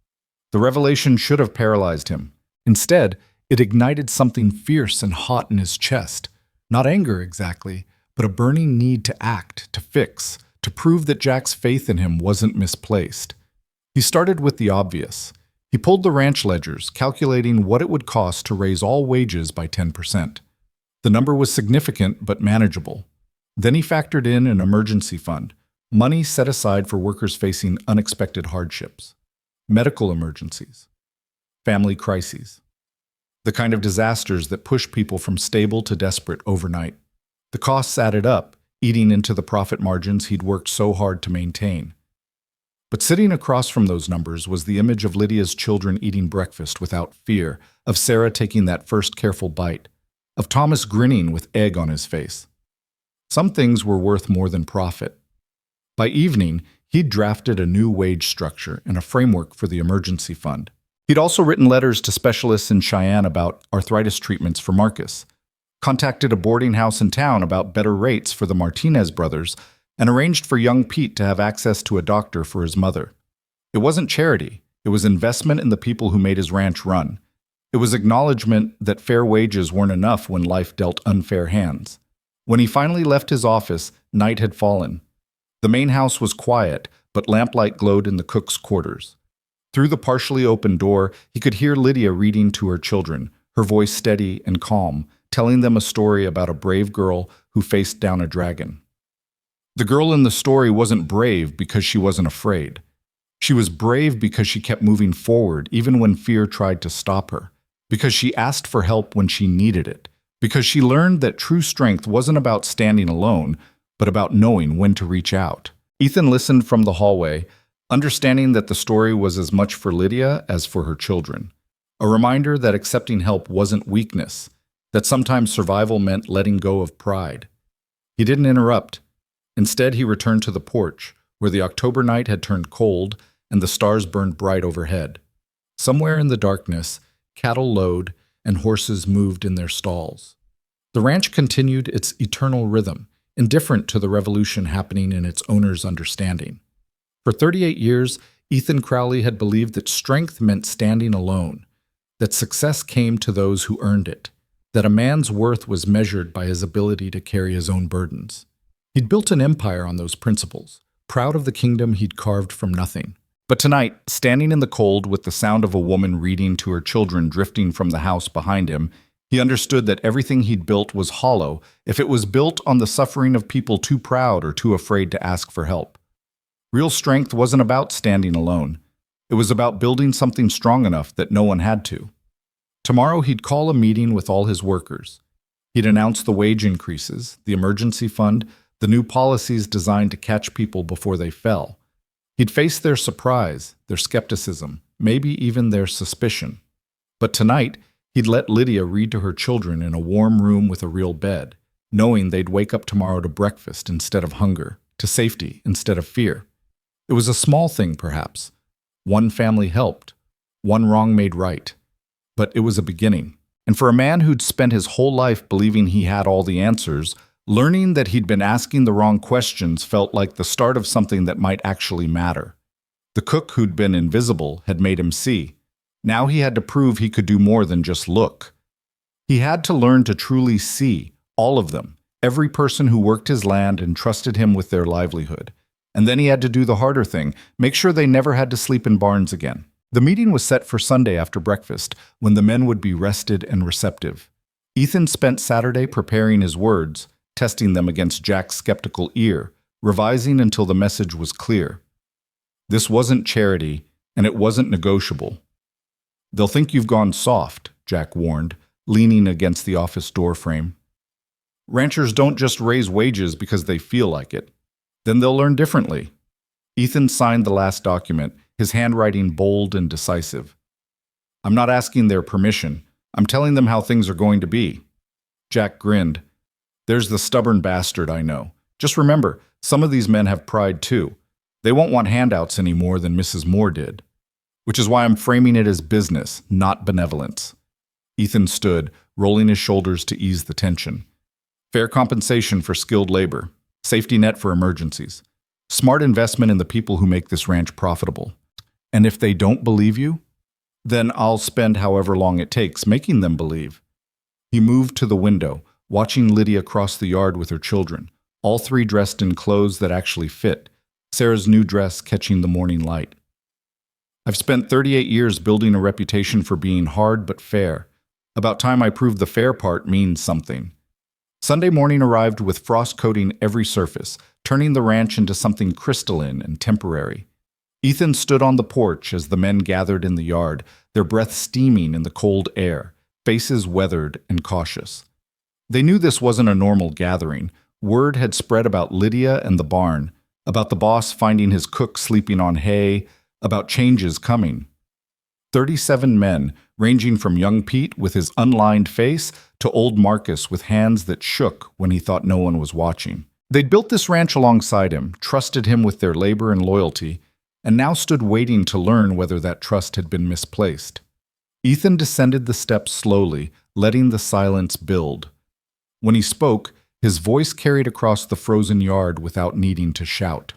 S1: The revelation should have paralyzed him. Instead, it ignited something fierce and hot in his chest. Not anger exactly, but a burning need to act, to fix, to prove that Jack's faith in him wasn't misplaced. He started with the obvious. He pulled the ranch ledgers, calculating what it would cost to raise all wages by 10%. The number was significant but manageable. Then he factored in an emergency fund, money set aside for workers facing unexpected hardships, medical emergencies, family crises, the kind of disasters that push people from stable to desperate overnight. The costs added up, eating into the profit margins he'd worked so hard to maintain. But sitting across from those numbers was the image of Lydia's children eating breakfast without fear, of Sarah taking that first careful bite, of Thomas grinning with egg on his face. Some things were worth more than profit. By evening, he'd drafted a new wage structure and a framework for the emergency fund. He'd also written letters to specialists in Cheyenne about arthritis treatments for Marcus, contacted a boarding house in town about better rates for the Martinez brothers, and arranged for young Pete to have access to a doctor for his mother. It wasn't charity. It was investment in the people who made his ranch run. It was acknowledgement that fair wages weren't enough when life dealt unfair hands. When he finally left his office, night had fallen. The main house was quiet, but lamplight glowed in the cook's quarters. Through the partially open door, he could hear Lydia reading to her children, her voice steady and calm, telling them a story about a brave girl who faced down a dragon. The girl in the story wasn't brave because she wasn't afraid. She was brave because she kept moving forward even when fear tried to stop her, because she asked for help when she needed it, because she learned that true strength wasn't about standing alone, but about knowing when to reach out. Ethan listened from the hallway, understanding that the story was as much for Lydia as for her children. A reminder that accepting help wasn't weakness, that sometimes survival meant letting go of pride. He didn't interrupt. Instead, he returned to the porch, where the October night had turned cold and the stars burned bright overhead. Somewhere in the darkness, cattle lowed and horses moved in their stalls. The ranch continued its eternal rhythm, indifferent to the revolution happening in its owner's understanding. For 38 years, Ethan Crowley had believed that strength meant standing alone, that success came to those who earned it, that a man's worth was measured by his ability to carry his own burdens. He'd built an empire on those principles, proud of the kingdom he'd carved from nothing. But tonight, standing in the cold with the sound of a woman reading to her children drifting from the house behind him, he understood that everything he'd built was hollow if it was built on the suffering of people too proud or too afraid to ask for help. Real strength wasn't about standing alone. It was about building something strong enough that no one had to. Tomorrow he'd call a meeting with all his workers. He'd announce the wage increases, the emergency fund, the new policies designed to catch people before they fell. He'd face their surprise, their skepticism, maybe even their suspicion. But tonight, he'd let Lydia read to her children in a warm room with a real bed, knowing they'd wake up tomorrow to breakfast instead of hunger, to safety instead of fear. It was a small thing, perhaps. One family helped, one wrong made right. But it was a beginning. And for a man who'd spent his whole life believing he had all the answers, learning that he'd been asking the wrong questions felt like the start of something that might actually matter. The cook who'd been invisible had made him see. Now he had to prove he could do more than just look. He had to learn to truly see, all of them, every person who worked his land and trusted him with their livelihood. And then he had to do the harder thing, make sure they never had to sleep in barns again. The meeting was set for Sunday after breakfast, when the men would be rested and receptive. Ethan spent Saturday preparing his words, testing them against Jack's skeptical ear, revising until the message was clear. This wasn't charity, and it wasn't negotiable. "They'll think you've gone soft," Jack warned, leaning against the office door frame. "Ranchers don't just raise wages because they feel like it. Then they'll learn differently." Ethan signed the last document, his handwriting bold and decisive. "I'm not asking their permission. I'm telling them how things are going to be." Jack grinned. "There's the stubborn bastard I know. Just remember, some of these men have pride too. They won't want handouts any more than Mrs. Moore did. Which is why I'm framing it as business, not benevolence." Ethan stood, rolling his shoulders to ease the tension. "Fair compensation for skilled labor. Safety net for emergencies. Smart investment in the people who make this ranch profitable. And if they don't believe you, then I'll spend however long it takes making them believe." He moved to the window, watching Lydia cross the yard with her children, all three dressed in clothes that actually fit, Sarah's new dress catching the morning light. "I've spent 38 years building a reputation for being hard but fair. About time I proved the fair part means something." Sunday morning arrived with frost coating every surface, turning the ranch into something crystalline and temporary. Ethan stood on the porch as the men gathered in the yard, their breath steaming in the cold air, faces weathered and cautious. They knew this wasn't a normal gathering. Word had spread about Lydia and the barn, about the boss finding his cook sleeping on hay, about changes coming. 37 men, ranging from young Pete with his unlined face to old Marcus with hands that shook when he thought no one was watching. They'd built this ranch alongside him, trusted him with their labor and loyalty, and now stood waiting to learn whether that trust had been misplaced. Ethan descended the steps slowly, letting the silence build. When he spoke, his voice carried across the frozen yard without needing to shout.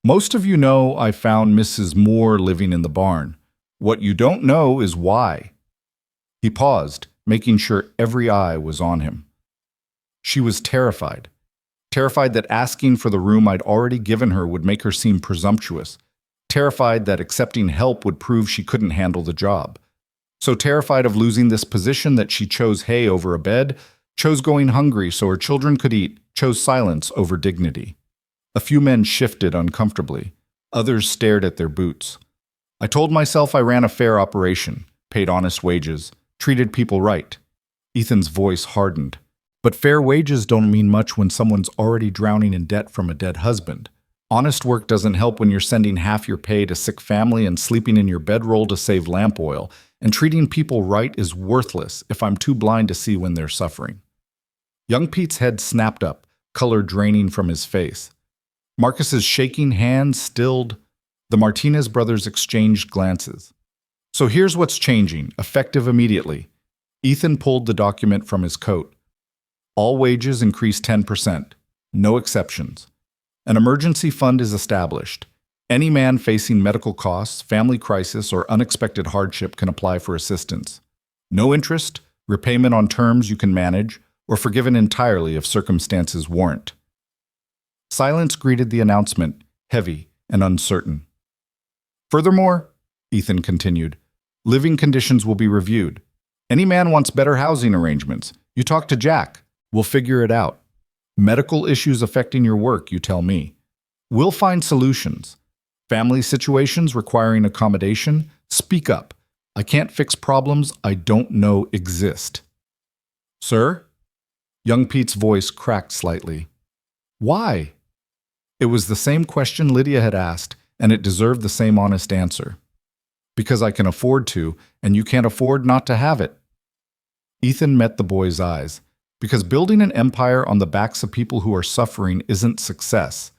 S1: "Most of you know I found Mrs. Moore living in the barn. What you don't know is why." He paused, making sure every eye was on him. She was terrified. Terrified that asking for the room I'd already given her would make her seem presumptuous. Terrified that accepting help would prove she couldn't handle the job. So terrified of losing this position that she chose hay over a bed, chose going hungry so her children could eat, chose silence over dignity. A few men shifted uncomfortably. Others stared at their boots. I told myself I ran a fair operation, paid honest wages, treated people right. Ethan's voice hardened. But fair wages don't mean much when someone's already drowning in debt from a dead husband. Honest work doesn't help when you're sending half your pay to sick family and sleeping in your bedroll to save lamp oil, and treating people right is worthless if I'm too blind to see when they're suffering. Young Pete's head snapped up, color draining from his face. Marcus's shaking hand stilled. The Martinez brothers exchanged glances. "So here's what's changing, effective immediately." Ethan pulled the document from his coat. "All wages increase 10%. No exceptions. An emergency fund is established. Any man facing medical costs, family crisis, or unexpected hardship can apply for assistance. No interest, repayment on terms you can manage, or forgiven entirely if circumstances warrant." Silence greeted the announcement, heavy and uncertain. "Furthermore," Ethan continued, "living conditions will be reviewed. Any man wants better housing arrangements. You talk to Jack. We'll figure it out. Medical issues affecting your work, you tell me. We'll find solutions. Family situations requiring accommodation, speak up. I can't fix problems I don't know exist. Sir? Young Pete's voice cracked slightly. Why? It was the same question Lydia had asked, and it deserved the same honest answer. Because I can afford to, and you can't afford not to have it. Ethan met the boy's eyes. Because building an empire on the backs of people who are suffering isn't success.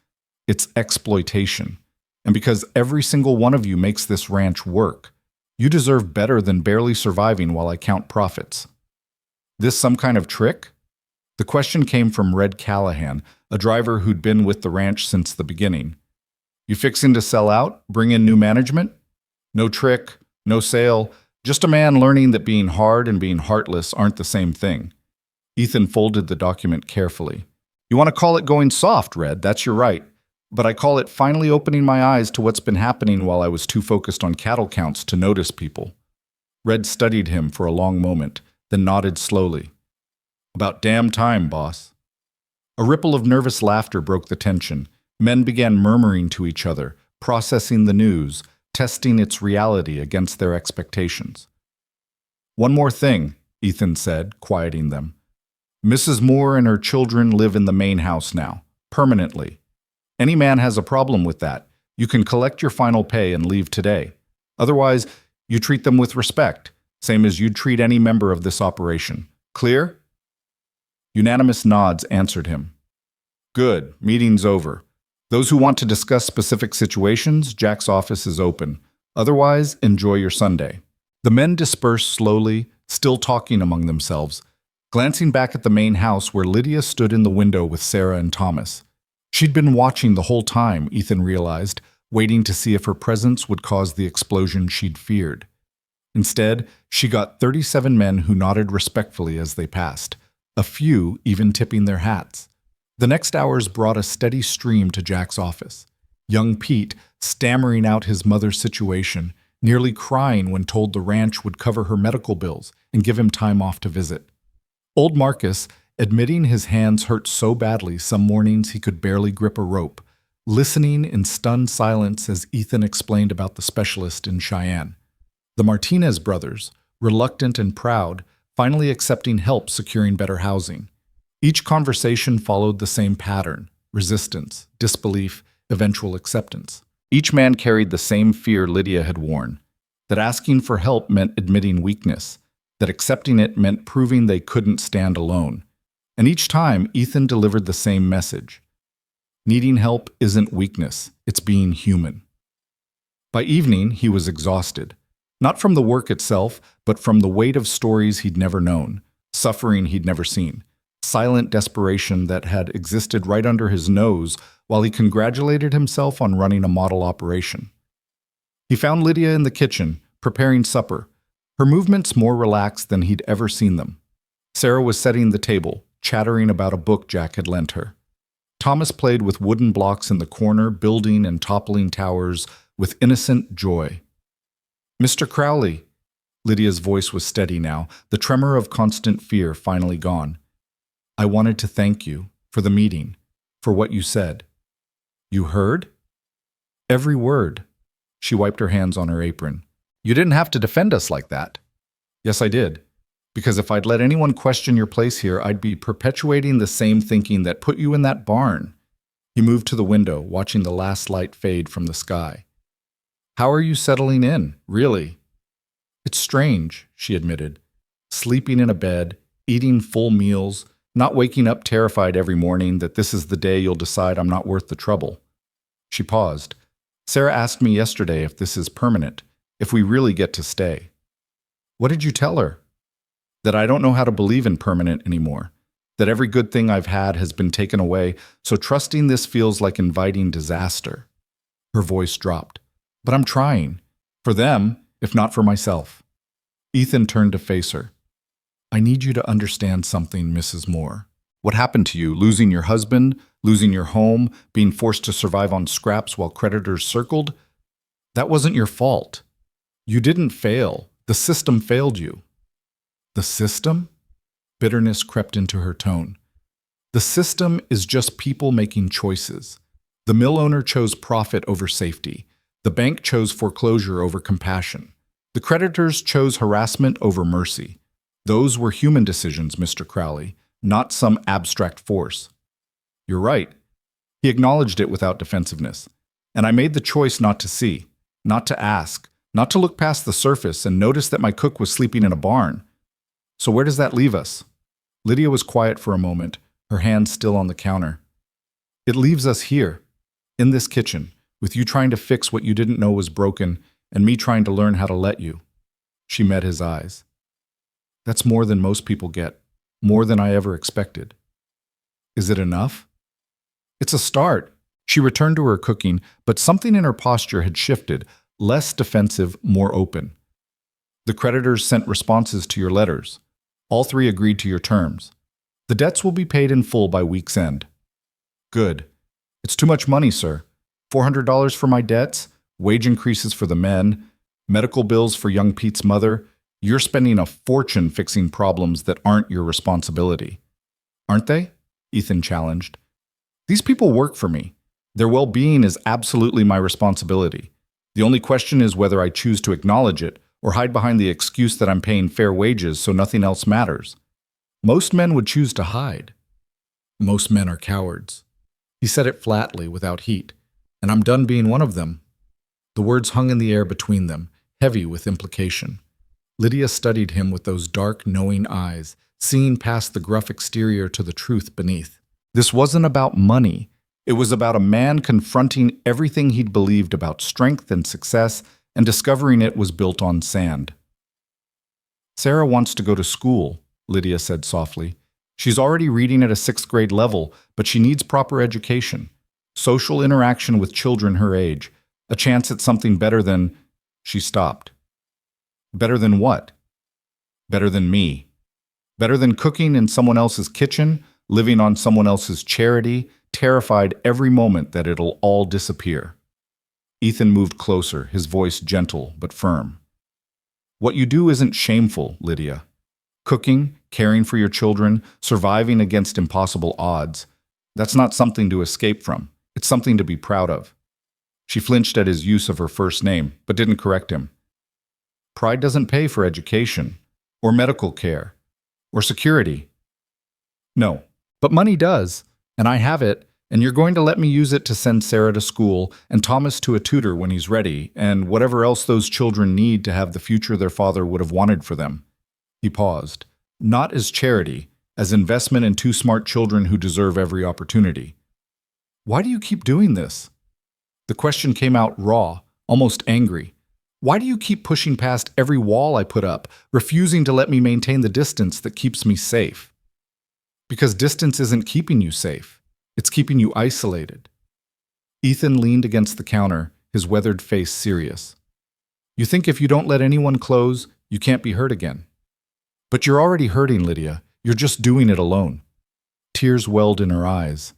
S1: It's exploitation. And because every single one of you makes this ranch work, you deserve better than barely surviving while I count profits. This some kind of trick? The question came from Red Callahan, a driver who'd been with the ranch since the beginning. You fixing to sell out? Bring in new management? No trick, no sale, just a man learning that being hard and being heartless aren't the same thing. Ethan folded the document carefully. You want to call it going soft, Red, that's your right. But I call it finally opening my eyes to what's been happening while I was too focused on cattle counts to notice people. Red studied him for a long moment, then nodded slowly. About damn time, boss. A ripple of nervous laughter broke the tension. Men began murmuring to each other, processing the news, testing its reality against their expectations. One more thing, Ethan said, quieting them. Mrs. Moore and her children live in the main house now, permanently. Any man has a problem with that. You can collect your final pay and leave today. Otherwise, you treat them with respect, same as you'd treat any member of this operation. Clear? Unanimous nods answered him. Good, meeting's over. Those who want to discuss specific situations, Jack's office is open. Otherwise, enjoy your Sunday. The men dispersed slowly, still talking among themselves, glancing back at the main house where Lydia stood in the window with Sarah and Thomas. She'd been watching the whole time, Ethan realized, waiting to see if her presence would cause the explosion she'd feared. Instead, she got 37 men who nodded respectfully as they passed, a few even tipping their hats. The next hours brought a steady stream to Jack's office. Young Pete, stammering out his mother's situation, nearly crying when told the ranch would cover her medical bills and give him time off to visit. Old Marcus, admitting his hands hurt so badly some mornings he could barely grip a rope, listening in stunned silence as Ethan explained about the specialist in Cheyenne. The Martinez brothers, reluctant and proud, finally accepting help securing better housing. Each conversation followed the same pattern: resistance, disbelief, eventual acceptance. Each man carried the same fear Lydia had worn, that asking for help meant admitting weakness, that accepting it meant proving they couldn't stand alone. And each time, Ethan delivered the same message. Needing help isn't weakness, it's being human. By evening, he was exhausted, not from the work itself, but from the weight of stories he'd never known, suffering he'd never seen. Silent desperation that had existed right under his nose while he congratulated himself on running a model operation. He found Lydia in the kitchen, preparing supper, her movements more relaxed than he'd ever seen them. Sarah was setting the table, chattering about a book Jack had lent her. Thomas played with wooden blocks in the corner, building and toppling towers with innocent joy. Mr. Crowley, Lydia's voice was steady now, the tremor of constant fear finally gone. I wanted to thank you for the meeting, for what you said. You heard? Every word. She wiped her hands on her apron. You didn't have to defend us like that. Yes, I did. Because if I'd let anyone question your place here, I'd be perpetuating the same thinking that put you in that barn. He moved to the window, watching the last light fade from the sky. How are you settling in, really? It's strange, she admitted. Sleeping in a bed, eating full meals, not waking up terrified every morning that this is the day you'll decide I'm not worth the trouble. She paused. Sarah asked me yesterday if this is permanent, if we really get to stay. What did you tell her? That I don't know how to believe in permanent anymore, that every good thing I've had has been taken away, so trusting this feels like inviting disaster. Her voice dropped. But I'm trying. For them, if not for myself. Ethan turned to face her. I need you to understand something, Mrs. Moore. What happened to you, losing your husband, losing your home, being forced to survive on scraps while creditors circled? That wasn't your fault. You didn't fail. The system failed you. The system? Bitterness crept into her tone. The system is just people making choices. The mill owner chose profit over safety. The bank chose foreclosure over compassion. The creditors chose harassment over mercy. Those were human decisions, Mr. Crowley, not some abstract force. You're right. He acknowledged it without defensiveness. And I made the choice not to see, not to ask, not to look past the surface and notice that my cook was sleeping in a barn. So where does that leave us? Lydia was quiet for a moment, her hand still on the counter. It leaves us here, in this kitchen, with you trying to fix what you didn't know was broken and me trying to learn how to let you. She met his eyes. That's more than most people get, more than I ever expected. Is it enough? It's a start. She returned to her cooking, but something in her posture had shifted, less defensive, more open. The creditors sent responses to your letters. All three agreed to your terms. The debts will be paid in full by week's end. Good. It's too much money, sir. $400 for my debts, wage increases for the men, medical bills for young Pete's mother. You're spending a fortune fixing problems that aren't your responsibility. Aren't they? Ethan challenged. These people work for me. Their well-being is absolutely my responsibility. The only question is whether I choose to acknowledge it or hide behind the excuse that I'm paying fair wages so nothing else matters. Most men would choose to hide. Most men are cowards. He said it flatly, without heat, and I'm done being one of them. The words hung in the air between them, heavy with implication. Lydia studied him with those dark, knowing eyes, seeing past the gruff exterior to the truth beneath. This wasn't about money. It was about a man confronting everything he'd believed about strength and success and discovering it was built on sand. Sarah wants to go to school, Lydia said softly. She's already reading at a 6th grade level, but she needs proper education, social interaction with children her age, a chance at something better than… She stopped. Better than what? Better than me. Better than cooking in someone else's kitchen, living on someone else's charity, terrified every moment that it'll all disappear. Ethan moved closer, his voice gentle but firm. What you do isn't shameful, Lydia. Cooking, caring for your children, surviving against impossible odds, that's not something to escape from. It's something to be proud of. She flinched at his use of her first name, but didn't correct him. Pride doesn't pay for education, or medical care, or security. No, but money does, and I have it, and you're going to let me use it to send Sarah to school and Thomas to a tutor when he's ready, and whatever else those children need to have the future their father would have wanted for them. He paused. Not as charity, as investment in 2 smart children who deserve every opportunity. Why do you keep doing this? The question came out raw, almost angry. Why do you keep pushing past every wall I put up, refusing to let me maintain the distance that keeps me safe? Because distance isn't keeping you safe. It's keeping you isolated. Ethan leaned against the counter, his weathered face serious. You think if you don't let anyone close, you can't be hurt again. But you're already hurting, Lydia. You're just doing it alone. Tears welled in her eyes.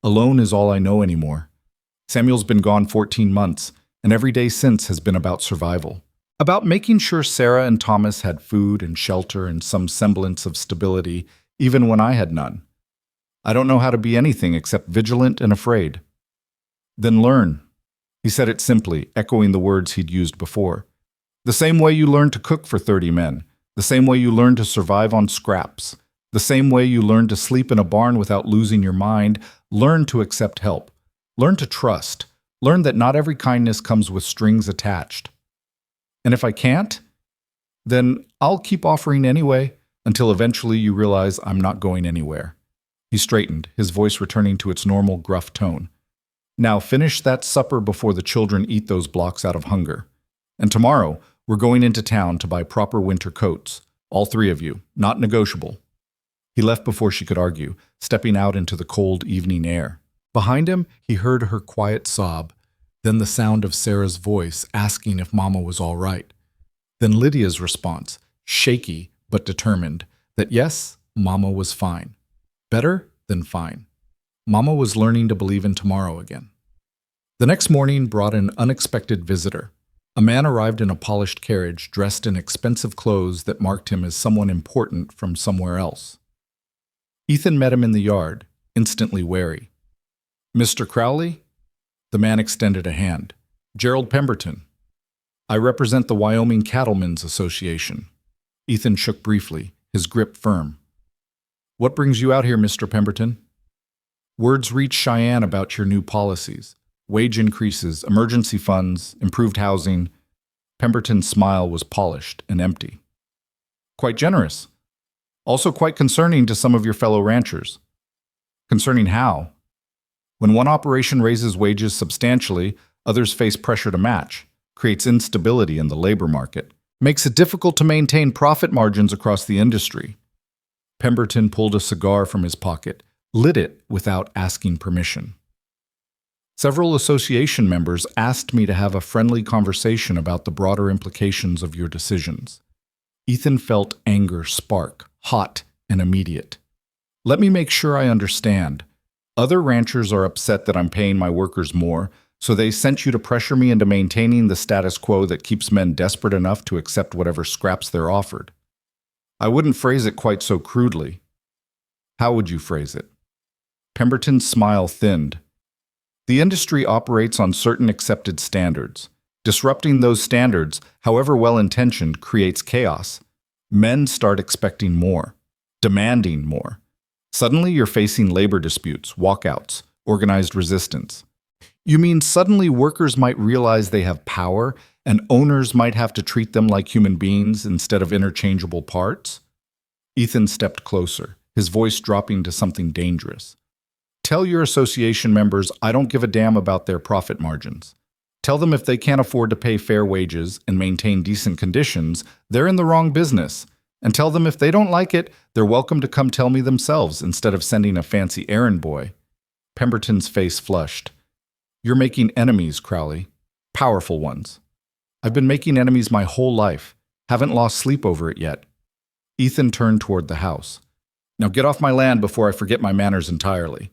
S1: Alone is all I know anymore. Samuel's been gone 14 months, and every day since has been about survival. About making sure Sarah and Thomas had food and shelter and some semblance of stability, even when I had none. I don't know how to be anything except vigilant and afraid. Then learn. He said it simply, echoing the words he'd used before. The same way you learn to cook for 30 men. The same way you learn to survive on scraps. The same way you learn to sleep in a barn without losing your mind. Learn to accept help. Learn to trust. Learn that not every kindness comes with strings attached. And if I can't, then I'll keep offering anyway, until eventually you realize I'm not going anywhere. He straightened, his voice returning to its normal gruff tone. Now finish that supper before the children eat those blocks out of hunger. And tomorrow, we're going into town to buy proper winter coats. All 3 of you, not negotiable. He left before she could argue, stepping out into the cold evening air. Behind him, he heard her quiet sob, then the sound of Sarah's voice asking if Mama was all right. Then Lydia's response, shaky but determined, that yes, Mama was fine. Better than fine. Mama was learning to believe in tomorrow again. The next morning brought an unexpected visitor. A man arrived in a polished carriage, dressed in expensive clothes that marked him as someone important from somewhere else. Ethan met him in the yard, instantly wary. Mr. Crowley? The man extended a hand. Gerald Pemberton. I represent the Wyoming Cattlemen's Association. Ethan shook briefly, his grip firm. What brings you out here, Mr. Pemberton? Words reach Cheyenne about your new policies. Wage increases, emergency funds, improved housing. Pemberton's smile was polished and empty. Quite generous. Also quite concerning to some of your fellow ranchers. Concerning how? When one operation raises wages substantially, others face pressure to match, creates instability in the labor market, makes it difficult to maintain profit margins across the industry. Pemberton pulled a cigar from his pocket, lit it without asking permission. Several association members asked me to have a friendly conversation about the broader implications of your decisions. Ethan felt anger spark, hot and immediate. Let me make sure I understand. Other ranchers are upset that I'm paying my workers more, so they sent you to pressure me into maintaining the status quo that keeps men desperate enough to accept whatever scraps they're offered. I wouldn't phrase it quite so crudely. How would you phrase it? Pemberton's smile thinned. The industry operates on certain accepted standards. Disrupting those standards, however well-intentioned, creates chaos. Men start expecting more, demanding more. Suddenly you're facing labor disputes, walkouts, organized resistance. You mean suddenly workers might realize they have power and owners might have to treat them like human beings instead of interchangeable parts? Ethan stepped closer, his voice dropping to something dangerous. Tell your association members I don't give a damn about their profit margins. Tell them if they can't afford to pay fair wages and maintain decent conditions, they're in the wrong business. And tell them if they don't like it, they're welcome to come tell me themselves instead of sending a fancy errand boy. Pemberton's face flushed. You're making enemies, Crowley. Powerful ones. I've been making enemies my whole life. Haven't lost sleep over it yet. Ethan turned toward the house. Now get off my land before I forget my manners entirely.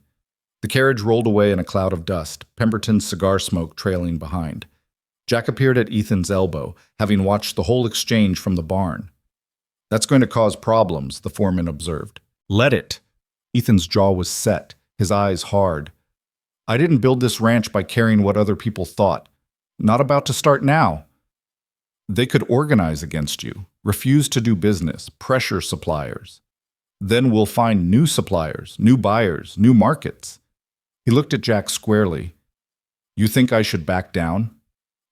S1: The carriage rolled away in a cloud of dust, Pemberton's cigar smoke trailing behind. Jack appeared at Ethan's elbow, having watched the whole exchange from the barn. That's going to cause problems, the foreman observed. Let it. Ethan's jaw was set, his eyes hard. I didn't build this ranch by caring what other people thought. Not about to start now. They could organize against you, refuse to do business, pressure suppliers. Then we'll find new suppliers, new buyers, new markets. He looked at Jack squarely. You think I should back down?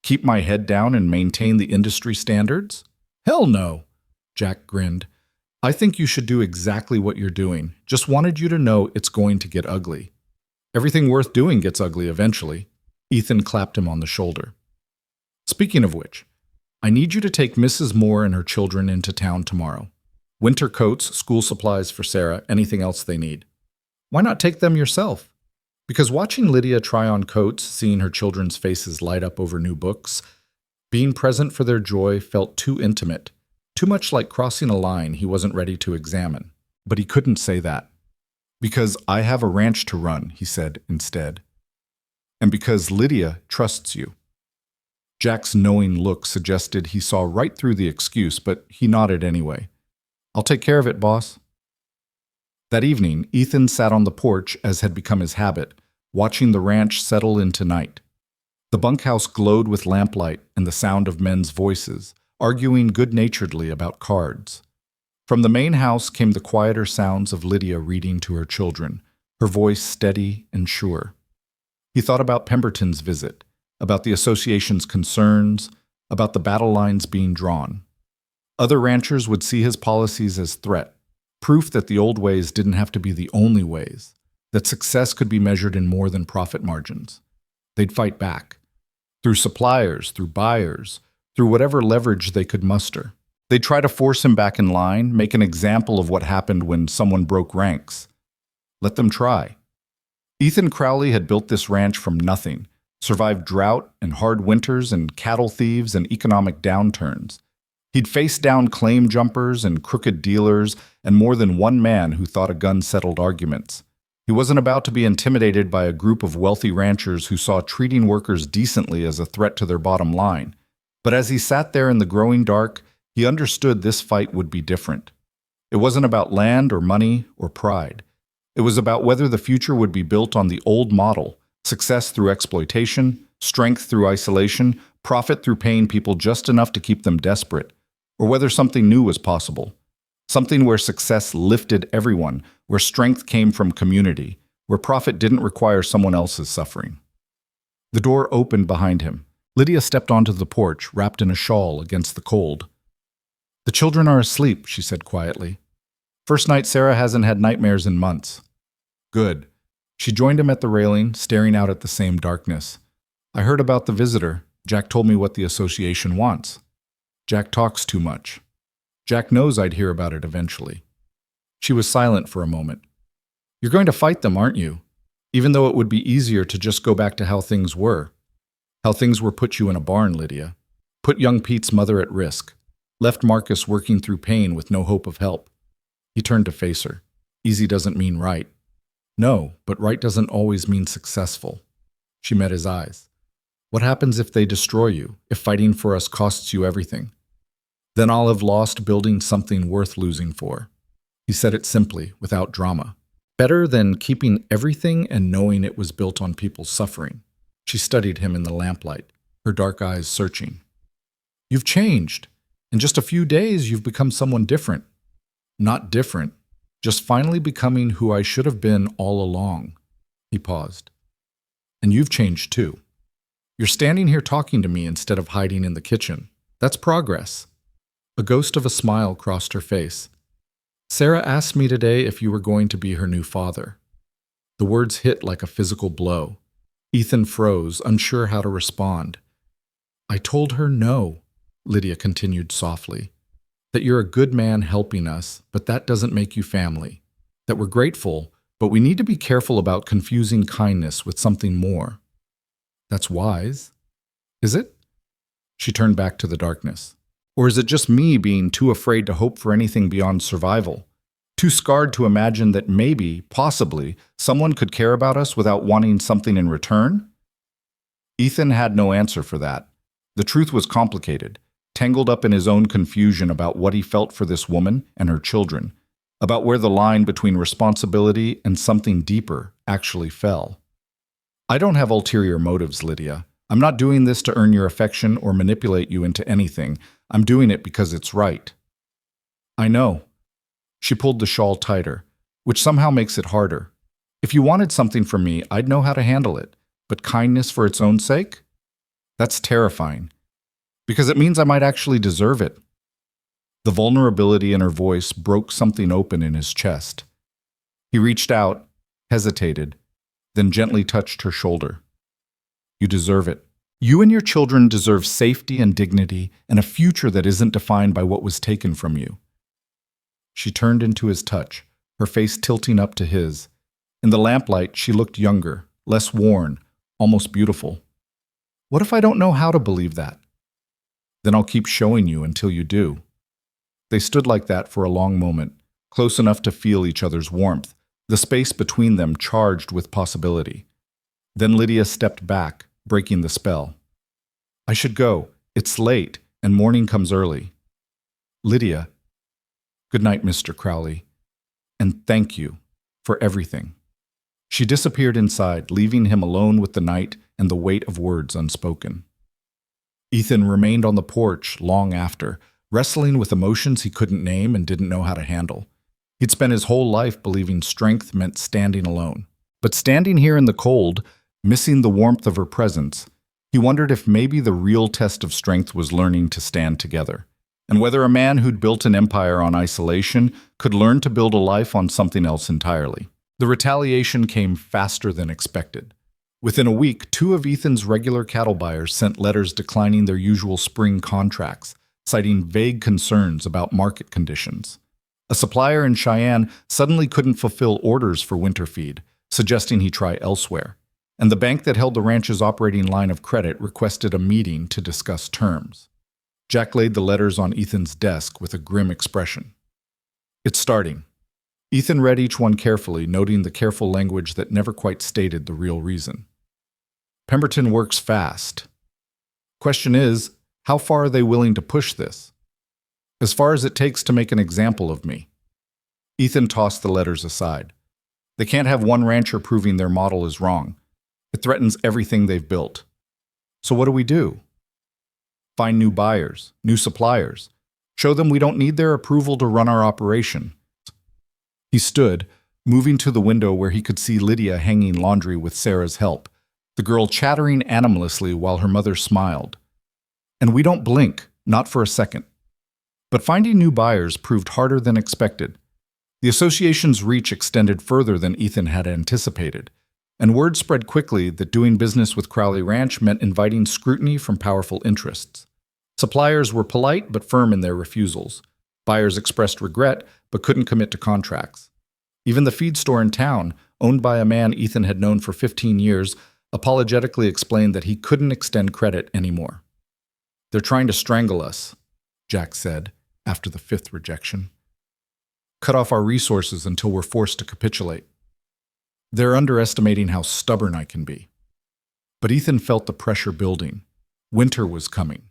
S1: Keep my head down and maintain the industry standards? Hell no, Jack grinned. I think you should do exactly what you're doing. Just wanted you to know it's going to get ugly. Everything worth doing gets ugly eventually. Ethan clapped him on the shoulder. Speaking of which, I need you to take Mrs. Moore and her children into town tomorrow. Winter coats, school supplies for Sarah, anything else they need. Why not take them yourself? Because watching Lydia try on coats, seeing her children's faces light up over new books, being present for their joy felt too intimate, too much like crossing a line he wasn't ready to examine. But he couldn't say that. Because I have a ranch to run, he said instead. And because Lydia trusts you. Jack's knowing look suggested he saw right through the excuse, but he nodded anyway. I'll take care of it, boss. That evening, Ethan sat on the porch, as had become his habit, watching the ranch settle into night. The bunkhouse glowed with lamplight and the sound of men's voices, arguing good-naturedly about cards. From the main house came the quieter sounds of Lydia reading to her children, her voice steady and sure. He thought about Pemberton's visit, about the association's concerns, about the battle lines being drawn. Other ranchers would see his policies as threat, proof that the old ways didn't have to be the only ways, that success could be measured in more than profit margins. They'd fight back, through suppliers, through buyers, through whatever leverage they could muster. They'd try to force him back in line, make an example of what happened when someone broke ranks. Let them try. Ethan Crowley had built this ranch from nothing, survived drought and hard winters and cattle thieves and economic downturns. He'd faced down claim jumpers and crooked dealers and more than one man who thought a gun settled arguments. He wasn't about to be intimidated by a group of wealthy ranchers who saw treating workers decently as a threat to their bottom line. But as he sat there in the growing dark, he understood this fight would be different. It wasn't about land or money or pride. It was about whether the future would be built on the old model, success through exploitation, strength through isolation, Profit through paying people just enough to keep them desperate, or whether something new was possible. Something where success lifted everyone, where strength came from community, where profit didn't require someone else's suffering. The door opened behind him. Lydia stepped onto the porch, wrapped in a shawl against the cold. "The children are asleep," she said quietly. "First night Sarah hasn't had nightmares in months." "Good." She joined him at the railing, staring out at the same darkness. "I heard about the visitor. Jack told me what the association wants." "Jack talks too much." "Jack knows I'd hear about it eventually." She was silent for a moment. "You're going to fight them, aren't you? Even though it would be easier to just go back to how things were." "How things were put you in a barn, Lydia. Put young Pete's mother at risk. Left Marcus working through pain with no hope of help." He turned to face her. "Easy doesn't mean right." "No, but right doesn't always mean successful." She met his eyes. "What happens if they destroy you, if fighting for us costs you everything?" "Then I'll have lost building something worth losing for." He said it simply, without drama. Better than keeping everything and knowing it was built on people's suffering. She studied him in the lamplight, her dark eyes searching. "You've changed. In just a few days, you've become someone different." "Not different, just finally becoming who I should have been all along." He paused. "And you've changed too. You're standing here talking to me instead of hiding in the kitchen. That's progress." A ghost of a smile crossed her face. "Sarah asked me today if you were going to be her new father." The words hit like a physical blow. Ethan froze, unsure how to respond. "I told her no," Lydia continued softly. "That you're a good man helping us, but that doesn't make you family. That we're grateful, but we need to be careful about confusing kindness with something more." "That's wise." "Is it?" She turned back to the darkness. "Or is it just me being too afraid to hope for anything beyond survival? Too scarred to imagine that maybe, possibly, someone could care about us without wanting something in return?" Ethan had no answer for that. The truth was complicated, tangled up in his own confusion about what he felt for this woman and her children, about where the line between responsibility and something deeper actually fell. "I don't have ulterior motives, Lydia. I'm not doing this to earn your affection or manipulate you into anything. I'm doing it because it's right." "I know." She pulled the shawl tighter, which somehow makes it harder. "If you wanted something from me, I'd know how to handle it. But kindness for its own sake? That's terrifying. Because it means I might actually deserve it." The vulnerability in her voice broke something open in his chest. He reached out, hesitated, then gently touched her shoulder. "You deserve it. You and your children deserve safety and dignity and a future that isn't defined by what was taken from you." She turned into his touch, her face tilting up to his. In the lamplight, she looked younger, less worn, almost beautiful. "What if I don't know how to believe that?" "Then I'll keep showing you until you do." They stood like that for a long moment, close enough to feel each other's warmth, the space between them charged with possibility. Then Lydia stepped back, breaking the spell. "I should go. It's late, and morning comes early." "Lydia." "Good night, Mr. Crowley. And thank you for everything." She disappeared inside, leaving him alone with the night and the weight of words unspoken. Ethan remained on the porch long after, wrestling with emotions he couldn't name and didn't know how to handle. He'd spent his whole life believing strength meant standing alone. But standing here in the cold, missing the warmth of her presence, he wondered if maybe the real test of strength was learning to stand together, and whether a man who'd built an empire on isolation could learn to build a life on something else entirely. The retaliation came faster than expected. Within a week, 2 of Ethan's regular cattle buyers sent letters declining their usual spring contracts, citing vague concerns about market conditions. A supplier in Cheyenne suddenly couldn't fulfill orders for winter feed, suggesting he try elsewhere. And the bank that held the ranch's operating line of credit requested a meeting to discuss terms. Jack laid the letters on Ethan's desk with a grim expression. "It's starting." Ethan read each one carefully, noting the careful language that never quite stated the real reason. "Pemberton works fast. Question is, how far are they willing to push this? As far as it takes to make an example of me." Ethan tossed the letters aside. "They can't have one rancher proving their model is wrong. It threatens everything they've built. So what do we do?" Find new buyers, new suppliers. Show them we don't need their approval to run our operation. He stood, moving to the window where he could see Lydia hanging laundry with Sarah's help, the girl chattering animalously while her mother smiled. And we don't blink, not for a second. But finding new buyers proved harder than expected. The association's reach extended further than Ethan had anticipated, and word spread quickly that doing business with Crowley Ranch meant inviting scrutiny from powerful interests. Suppliers were polite but firm in their refusals. Buyers expressed regret but couldn't commit to contracts. Even the feed store in town, owned by a man Ethan had known for 15 years, apologetically explained that he couldn't extend credit anymore. "They're trying to strangle us," Jack said, after the 5th rejection. "Cut off our resources until we're forced to capitulate. They're underestimating how stubborn I can be." But Ethan felt the pressure building. Winter was coming.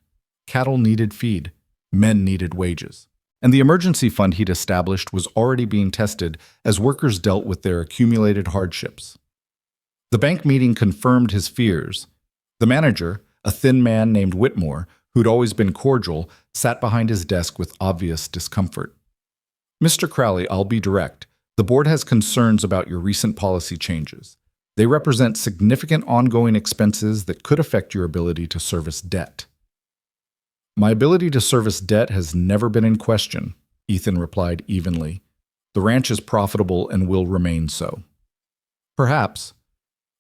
S1: Cattle needed feed. Men needed wages. And the emergency fund he'd established was already being tested as workers dealt with their accumulated hardships. The bank meeting confirmed his fears. The manager, a thin man named Whitmore, who'd always been cordial, sat behind his desk with obvious discomfort. "Mr. Crowley, I'll be direct. The board has concerns about your recent policy changes. They represent significant ongoing expenses that could affect your ability to service debt." "My ability to service debt has never been in question," Ethan replied evenly. "The ranch is profitable and will remain so." "Perhaps.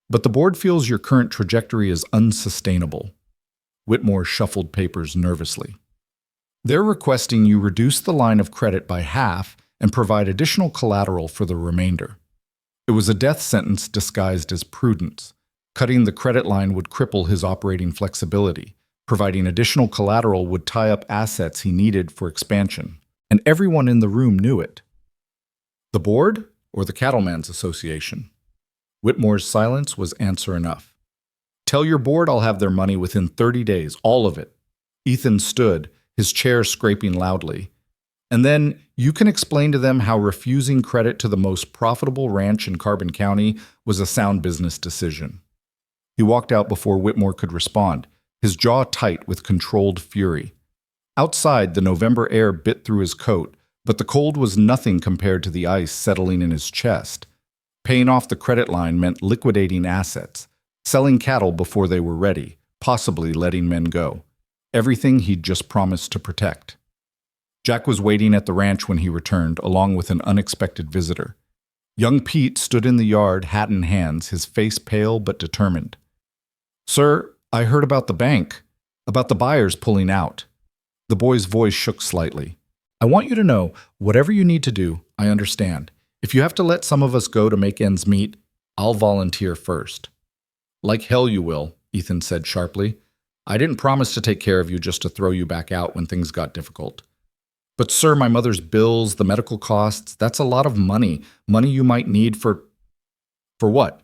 S1: But the board feels your current trajectory is unsustainable." Whitmore shuffled papers nervously. "They're requesting you reduce the line of credit by half and provide additional collateral for the remainder." It was a death sentence disguised as prudence. Cutting the credit line would cripple his operating flexibility. Providing additional collateral would tie up assets he needed for expansion. And everyone in the room knew it. The board or the Cattlemen's Association? Whitmore's silence was answer enough. "Tell your board I'll have their money within 30 days, all of it." Ethan stood, his chair scraping loudly. "And then you can explain to them how refusing credit to the most profitable ranch in Carbon County was a sound business decision." He walked out before Whitmore could respond, his jaw tight with controlled fury. Outside, the November air bit through his coat, but the cold was nothing compared to the ice settling in his chest. Paying off the credit line meant liquidating assets, selling cattle before they were ready, possibly letting men go. Everything he'd just promised to protect. Jack was waiting at the ranch when he returned, along with an unexpected visitor. Young Pete stood in the yard, hat in hands, his face pale but determined. "Sir, I heard about the bank, about the buyers pulling out." The boy's voice shook slightly. "I want you to know, whatever you need to do, I understand. If you have to let some of us go to make ends meet, I'll volunteer first." "Like hell you will," Ethan said sharply. "I didn't promise to take care of you just to throw you back out when things got difficult." "But sir, my mother's bills, the medical costs, that's a lot of money. Money you might need for what?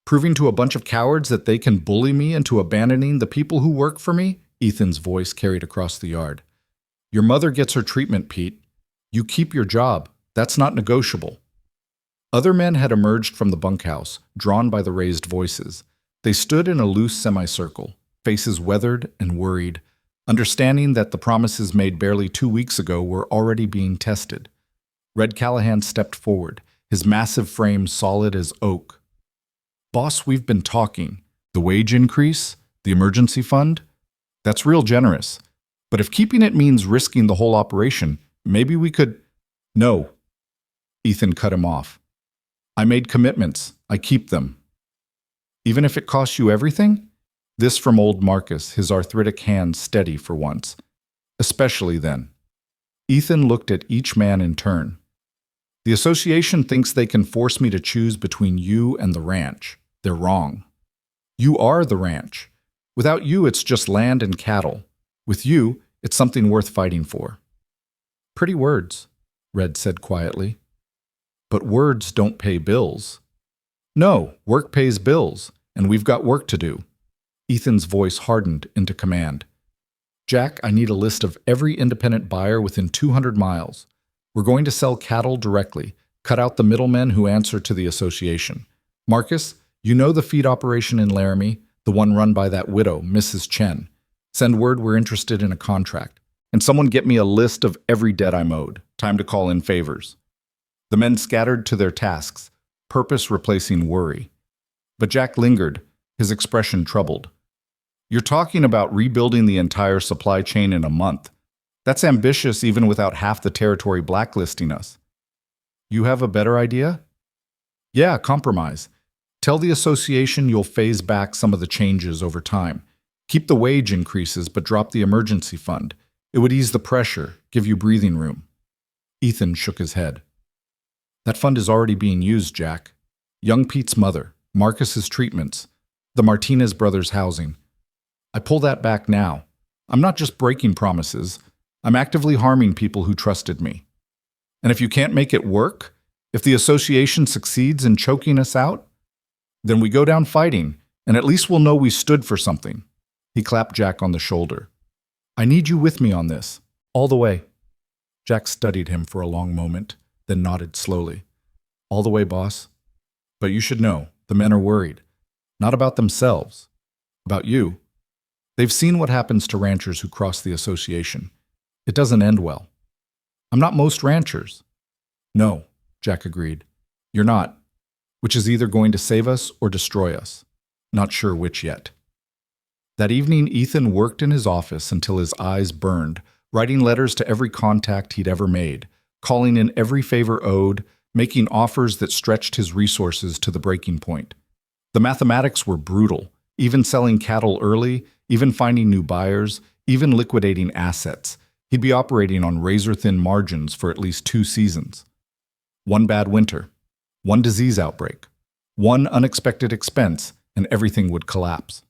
S1: Proving to a bunch of cowards that they can bully me into abandoning the people who work for me?" Ethan's voice carried across the yard. "Your mother gets her treatment, Pete. You keep your job. That's not negotiable." Other men had emerged from the bunkhouse, drawn by the raised voices. They stood in a loose semicircle, faces weathered and worried, understanding that the promises made barely 2 weeks ago were already being tested. Red Callahan stepped forward, his massive frame solid as oak. "Boss, we've been talking. The wage increase? The emergency fund? That's real generous. But if keeping it means risking the whole operation, maybe we could—" "No." Ethan cut him off. "I made commitments. I keep them." "Even if it costs you everything?" This from old Marcus, his arthritic hands steady for once. "Especially then." Ethan looked at each man in turn. "The association thinks they can force me to choose between you and the ranch. They're wrong. You are the ranch. Without you, it's just land and cattle. With you, it's something worth fighting for." "Pretty words," Red said quietly. "But words don't pay bills." "No, work pays bills, and we've got work to do." Ethan's voice hardened into command. "Jack, I need a list of every independent buyer within 200 miles. We're going to sell cattle directly, cut out the middlemen who answer to the association. Marcus, you know the feed operation in Laramie, the one run by that widow, Mrs. Chen. Send word we're interested in a contract. And someone get me a list of every debt I'm owed. Time to call in favors. The men scattered to their tasks, purpose replacing worry. But Jack lingered, his expression troubled. You're talking about rebuilding the entire supply chain in a month. That's ambitious even without half the territory blacklisting us. You have a better idea? Yeah, compromise. Tell the association you'll phase back some of the changes over time. Keep the wage increases, but drop the emergency fund. It would ease the pressure, give you breathing room. Ethan shook his head. That fund is already being used, Jack. Young Pete's mother, Marcus's treatments, the Martinez brothers' housing. I pull that back now. I'm not just breaking promises. I'm actively harming people who trusted me. And if you can't make it work, if the association succeeds in choking us out, then we go down fighting, and at least we'll know we stood for something. He clapped Jack on the shoulder. I need you with me on this. All the way. Jack studied him for a long moment, then nodded slowly. All the way, boss. But you should know, the men are worried. Not about themselves. About you. They've seen what happens to ranchers who cross the association. It doesn't end well. I'm not most ranchers. No, Jack agreed. You're not. Which is either going to save us or destroy us. Not sure which yet. That evening, Ethan worked in his office until his eyes burned, writing letters to every contact he'd ever made, calling in every favor owed, making offers that stretched his resources to the breaking point. The mathematics were brutal, even selling cattle early, even finding new buyers, even liquidating assets. He'd be operating on razor-thin margins for at least 2 seasons. One bad winter, one disease outbreak, one unexpected expense, and everything would collapse.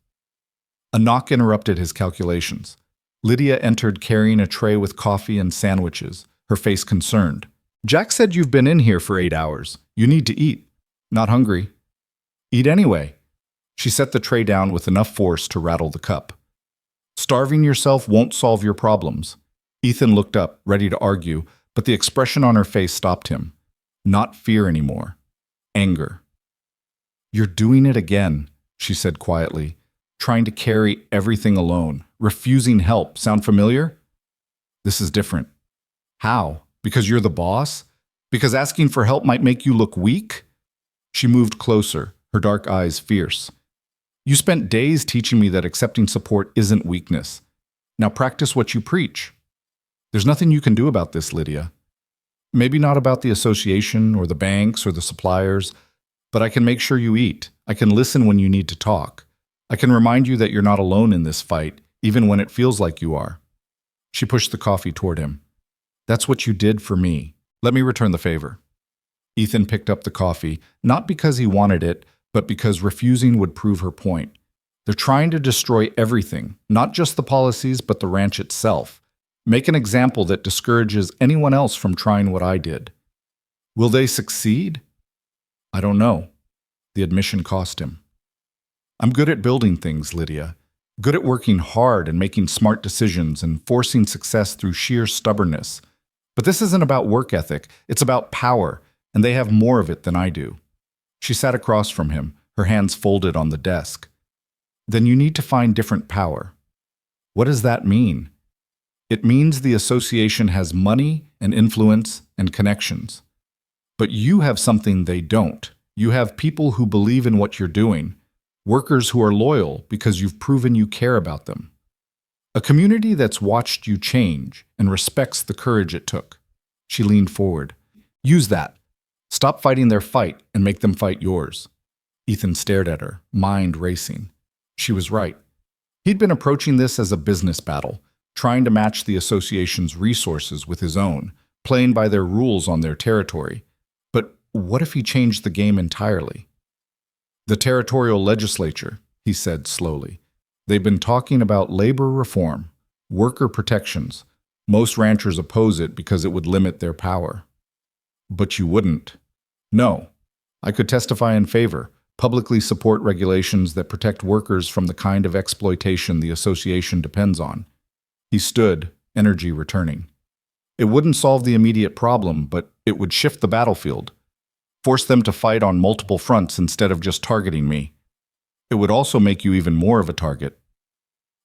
S1: A knock interrupted his calculations. Lydia entered carrying a tray with coffee and sandwiches, her face concerned. Jack said you've been in here for 8 hours. You need to eat. Not hungry. Eat anyway. She set the tray down with enough force to rattle the cup. Starving yourself won't solve your problems. Ethan looked up, ready to argue, but the expression on her face stopped him. Not fear anymore. Anger. You're doing it again, she said quietly. Trying to carry everything alone, refusing help. Sound familiar? This is different. How? Because you're the boss? Because asking for help might make you look weak? She moved closer, her dark eyes fierce. You spent days teaching me that accepting support isn't weakness. Now practice what you preach. There's nothing you can do about this, Lydia. Maybe not about the association or the banks or the suppliers, but I can make sure you eat. I can listen when you need to talk. I can remind you that you're not alone in this fight, even when it feels like you are. She pushed the coffee toward him. That's what you did for me. Let me return the favor. Ethan picked up the coffee, not because he wanted it, but because refusing would prove her point. They're trying to destroy everything, not just the policies, but the ranch itself. Make an example that discourages anyone else from trying what I did. Will they succeed? I don't know. The admission cost him. I'm good at building things, Lydia. Good at working hard and making smart decisions and forcing success through sheer stubbornness. But this isn't about work ethic. It's about power, and they have more of it than I do. She sat across from him, her hands folded on the desk. Then you need to find different power. What does that mean? It means the association has money and influence and connections. But you have something they don't. You have people who believe in what you're doing. Workers who are loyal because you've proven you care about them. A community that's watched you change and respects the courage it took. She leaned forward. Use that. Stop fighting their fight and make them fight yours. Ethan stared at her, mind racing. She was right. He'd been approaching this as a business battle, trying to match the association's resources with his own, playing by their rules on their territory. But what if he changed the game entirely? The territorial legislature, he said slowly. They've been talking about labor reform, worker protections. Most ranchers oppose it because it would limit their power. But you wouldn't. No. I could testify in favor, publicly support regulations that protect workers from the kind of exploitation the association depends on. He stood, energy returning. It wouldn't solve the immediate problem, but it would shift the battlefield. Force them to fight on multiple fronts instead of just targeting me. It would also make you even more of a target.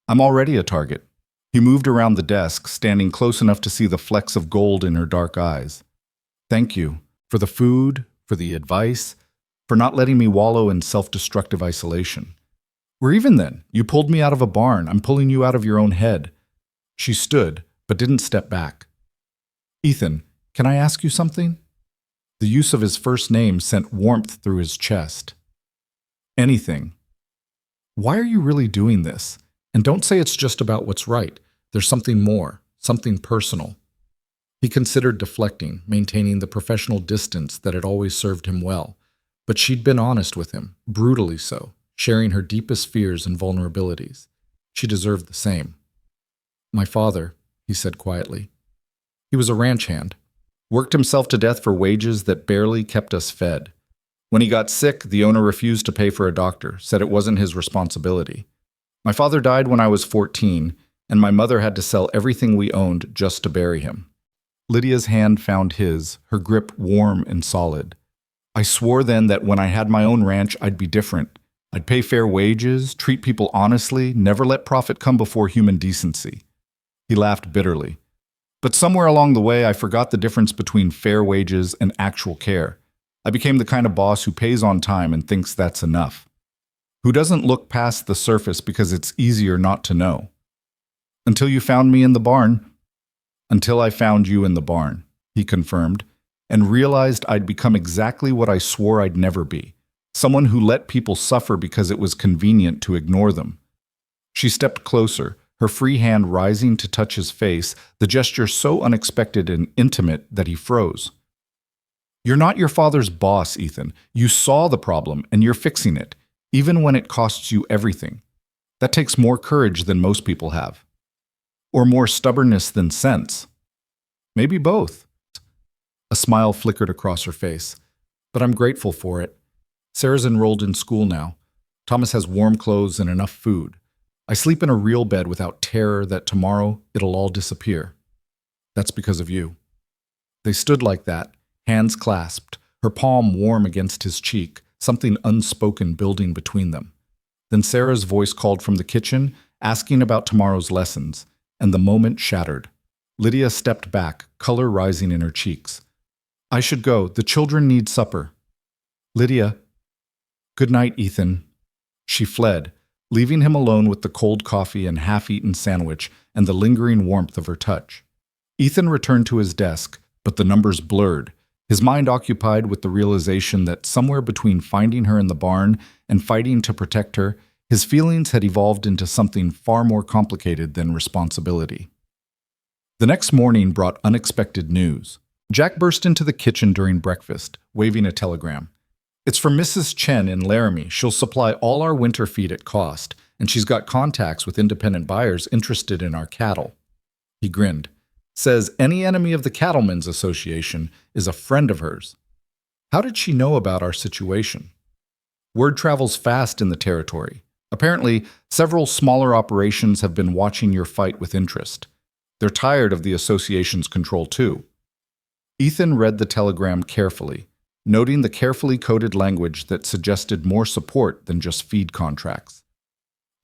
S1: I'm already a target. He moved around the desk, standing close enough to see the flecks of gold in her dark eyes. Thank you for the food, for the advice, for not letting me wallow in self-destructive isolation. We're even then. You pulled me out of a barn. I'm pulling you out of your own head. She stood, but didn't step back. Ethan, can I ask you something? The use of his first name sent warmth through his chest. Anything. Why are you really doing this? And don't say it's just about what's right. There's something more, something personal. He considered deflecting, maintaining the professional distance that had always served him well. But she'd been honest with him, brutally so, sharing her deepest fears and vulnerabilities. She deserved the same. My father, he said quietly. He was a ranch hand. Worked himself to death for wages that barely kept us fed. When he got sick, the owner refused to pay for a doctor, said it wasn't his responsibility. My father died when I was 14, and my mother had to sell everything we owned just to bury him. Lydia's hand found his, her grip warm and solid. I swore then that when I had my own ranch, I'd be different. I'd pay fair wages, treat people honestly, never let profit come before human decency. He laughed bitterly. But somewhere along the way, I forgot the difference between fair wages and actual care. I became the kind of boss who pays on time and thinks that's enough. Who doesn't look past the surface because it's easier not to know. Until you found me in the barn. Until I found you in the barn, he confirmed, and realized I'd become exactly what I swore I'd never be. Someone who let people suffer because it was convenient to ignore them. She stepped closer, her free hand rising to touch his face, the gesture so unexpected and intimate that he froze. You're not your father's boss, Ethan. You saw the problem, and you're fixing it, even when it costs you everything. That takes more courage than most people have. Or more stubbornness than sense. Maybe both. A smile flickered across her face. But I'm grateful for it. Sarah's enrolled in school now. Thomas has warm clothes and enough food. I sleep in a real bed without terror that tomorrow it'll all disappear. That's because of you. They stood like that, hands clasped, her palm warm against his cheek, something unspoken building between them. Then Sarah's voice called from the kitchen, asking about tomorrow's lessons, and the moment shattered. Lydia stepped back, color rising in her cheeks. I should go. The children need supper. Lydia. Good night, Ethan. She fled, leaving him alone with the cold coffee and half-eaten sandwich and the lingering warmth of her touch. Ethan returned to his desk, but the numbers blurred, his mind occupied with the realization that somewhere between finding her in the barn and fighting to protect her, his feelings had evolved into something far more complicated than responsibility. The next morning brought unexpected news. Jack burst into the kitchen during breakfast, waving a telegram. It's from Mrs. Chen in Laramie. She'll supply all our winter feed at cost, and she's got contacts with independent buyers interested in our cattle. He grinned. Says any enemy of the Cattlemen's Association is a friend of hers. How did she know about our situation? Word travels fast in the territory. Apparently, several smaller operations have been watching your fight with interest. They're tired of the association's control too. Ethan read the telegram carefully, noting the carefully coded language that suggested more support than just feed contracts.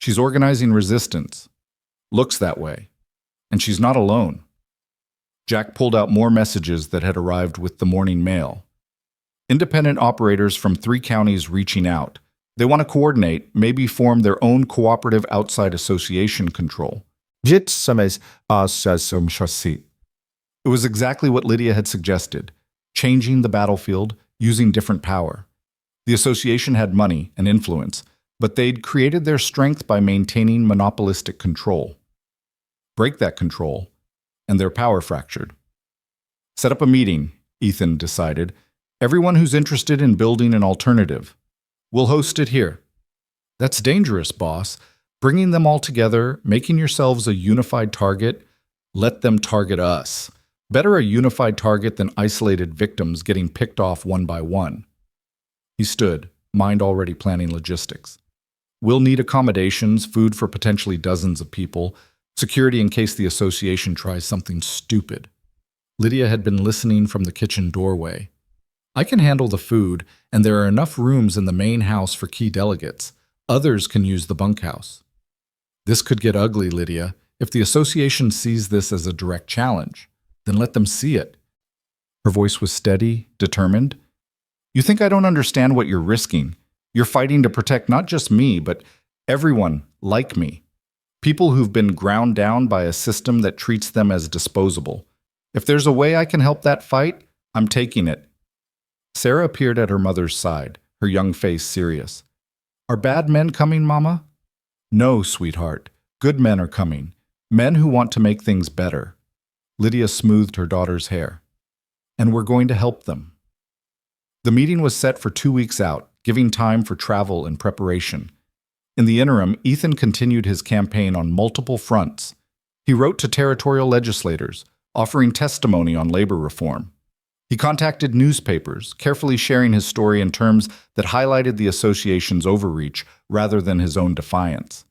S1: She's organizing resistance. Looks that way. And she's not alone. Jack pulled out more messages that had arrived with the morning mail. Independent operators from 3 counties reaching out. They want to coordinate, maybe form their own cooperative outside association control. It was exactly what Lydia had suggested, changing the battlefield, using different power. The association had money and influence, but they'd created their strength by maintaining monopolistic control. Break that control, and their power fractured. Set up a meeting, Ethan decided. Everyone who's interested in building an alternative. We'll host it here. That's dangerous, boss. Bringing them all together, making yourselves a unified target, let them target us. Better a unified target than isolated victims getting picked off one by one. He stood, mind already planning logistics. We'll need accommodations, food for potentially dozens of people, security in case the association tries something stupid. Lydia had been listening from the kitchen doorway. I can handle the food, and there are enough rooms in the main house for key delegates. Others can use the bunkhouse. This could get ugly, Lydia. If the association sees this as a direct challenge, then let them see it. Her voice was steady, determined. You think I don't understand what you're risking? You're fighting to protect not just me, but everyone like me. People who've been ground down by a system that treats them as disposable. If there's a way I can help that fight, I'm taking it. Sarah appeared at her mother's side, her young face serious. Are bad men coming, Mama? No, sweetheart. Good men are coming. Men who want to make things better. Lydia smoothed her daughter's hair. And we're going to help them. The meeting was set for 2 weeks out, giving time for travel and preparation. In the interim, Ethan continued his campaign on multiple fronts. He wrote to territorial legislators, offering testimony on labor reform. He contacted newspapers, carefully sharing his story in terms that highlighted the association's overreach rather than his own defiance.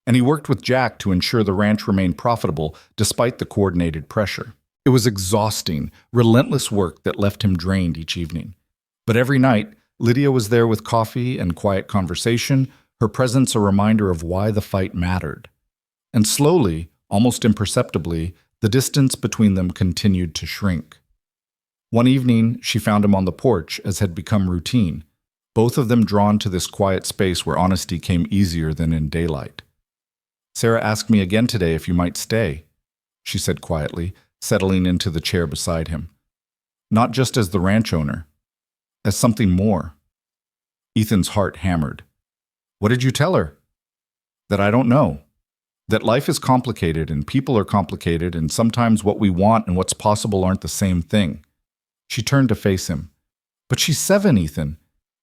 S1: And he worked with Jack to ensure the ranch remained profitable despite the coordinated pressure. It was exhausting, relentless work that left him drained each evening. But every night, Lydia was there with coffee and quiet conversation, her presence a reminder of why the fight mattered. And slowly, almost imperceptibly, the distance between them continued to shrink. One evening, she found him on the porch, as had become routine, both of them drawn to this quiet space where honesty came easier than in daylight. Sarah asked me again today if you might stay, she said quietly, settling into the chair beside him. Not just as the ranch owner, as something more. Ethan's heart hammered. What did you tell her? That I don't know. That life is complicated and people are complicated and sometimes what we want and what's possible aren't the same thing. She turned to face him. But she's 7, Ethan.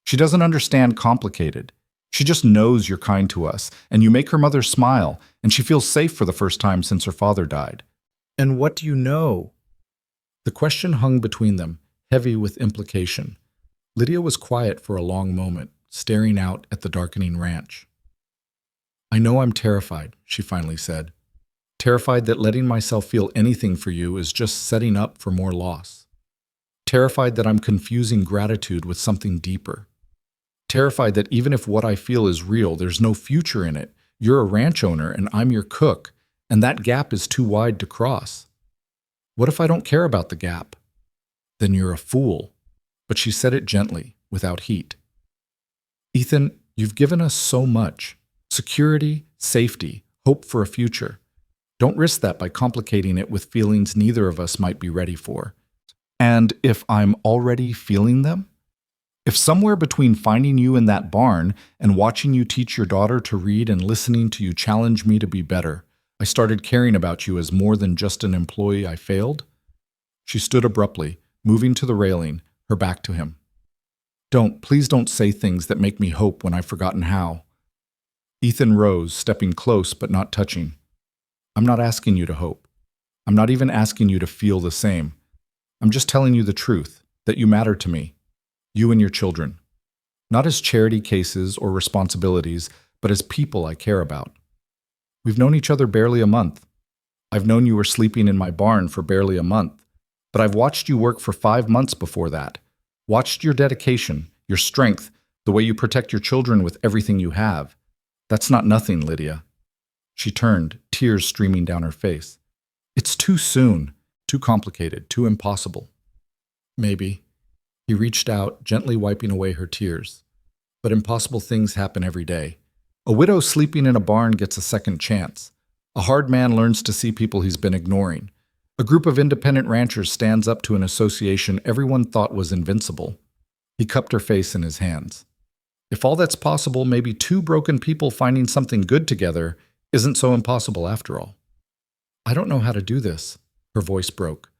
S1: She doesn't understand complicated. She just knows you're kind to us, and you make her mother smile, and she feels safe for the first time since her father died. And what do you know? The question hung between them, heavy with implication. Lydia was quiet for a long moment, staring out at the darkening ranch. I know I'm terrified, she finally said. Terrified that letting myself feel anything for you is just setting up for more loss. Terrified that I'm confusing gratitude with something deeper. Terrified that even if what I feel is real, there's no future in it. You're a ranch owner and I'm your cook, and that gap is too wide to cross. What if I don't care about the gap? Then you're a fool. But she said it gently, without heat. Ethan, you've given us so much. Security, safety, hope for a future. Don't risk that by complicating it with feelings neither of us might be ready for. And if I'm already feeling them? If somewhere between finding you in that barn and watching you teach your daughter to read and listening to you challenge me to be better, I started caring about you as more than just an employee I failed? She stood abruptly, moving to the railing, her back to him. Please don't say things that make me hope when I've forgotten how. Ethan rose, stepping close but not touching. I'm not asking you to hope. I'm not even asking you to feel the same. I'm just telling you the truth, that you matter to me. You and your children. Not as charity cases or responsibilities, but as people I care about. We've known each other barely a month. I've known you were sleeping in my barn for barely a month, but I've watched you work for 5 months before that. Watched your dedication, your strength, the way you protect your children with everything you have. That's not nothing, Lydia. She turned, tears streaming down her face. It's too soon, too complicated, too impossible. Maybe. He reached out, gently wiping away her tears. But impossible things happen every day. A widow sleeping in a barn gets a second chance. A hard man learns to see people he's been ignoring. A group of independent ranchers stands up to an association everyone thought was invincible. He cupped her face in his hands. If all that's possible, maybe 2 broken people finding something good together isn't so impossible after all. I don't know how to do this, her voice broke.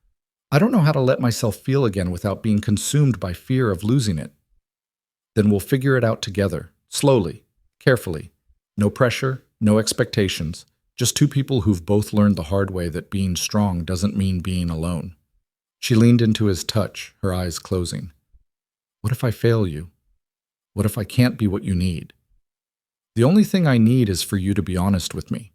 S1: I don't know how to let myself feel again without being consumed by fear of losing it. Then we'll figure it out together, slowly, carefully. No pressure, no expectations, just 2 people who've both learned the hard way that being strong doesn't mean being alone. She leaned into his touch, her eyes closing. What if I fail you? What if I can't be what you need? The only thing I need is for you to be honest with me.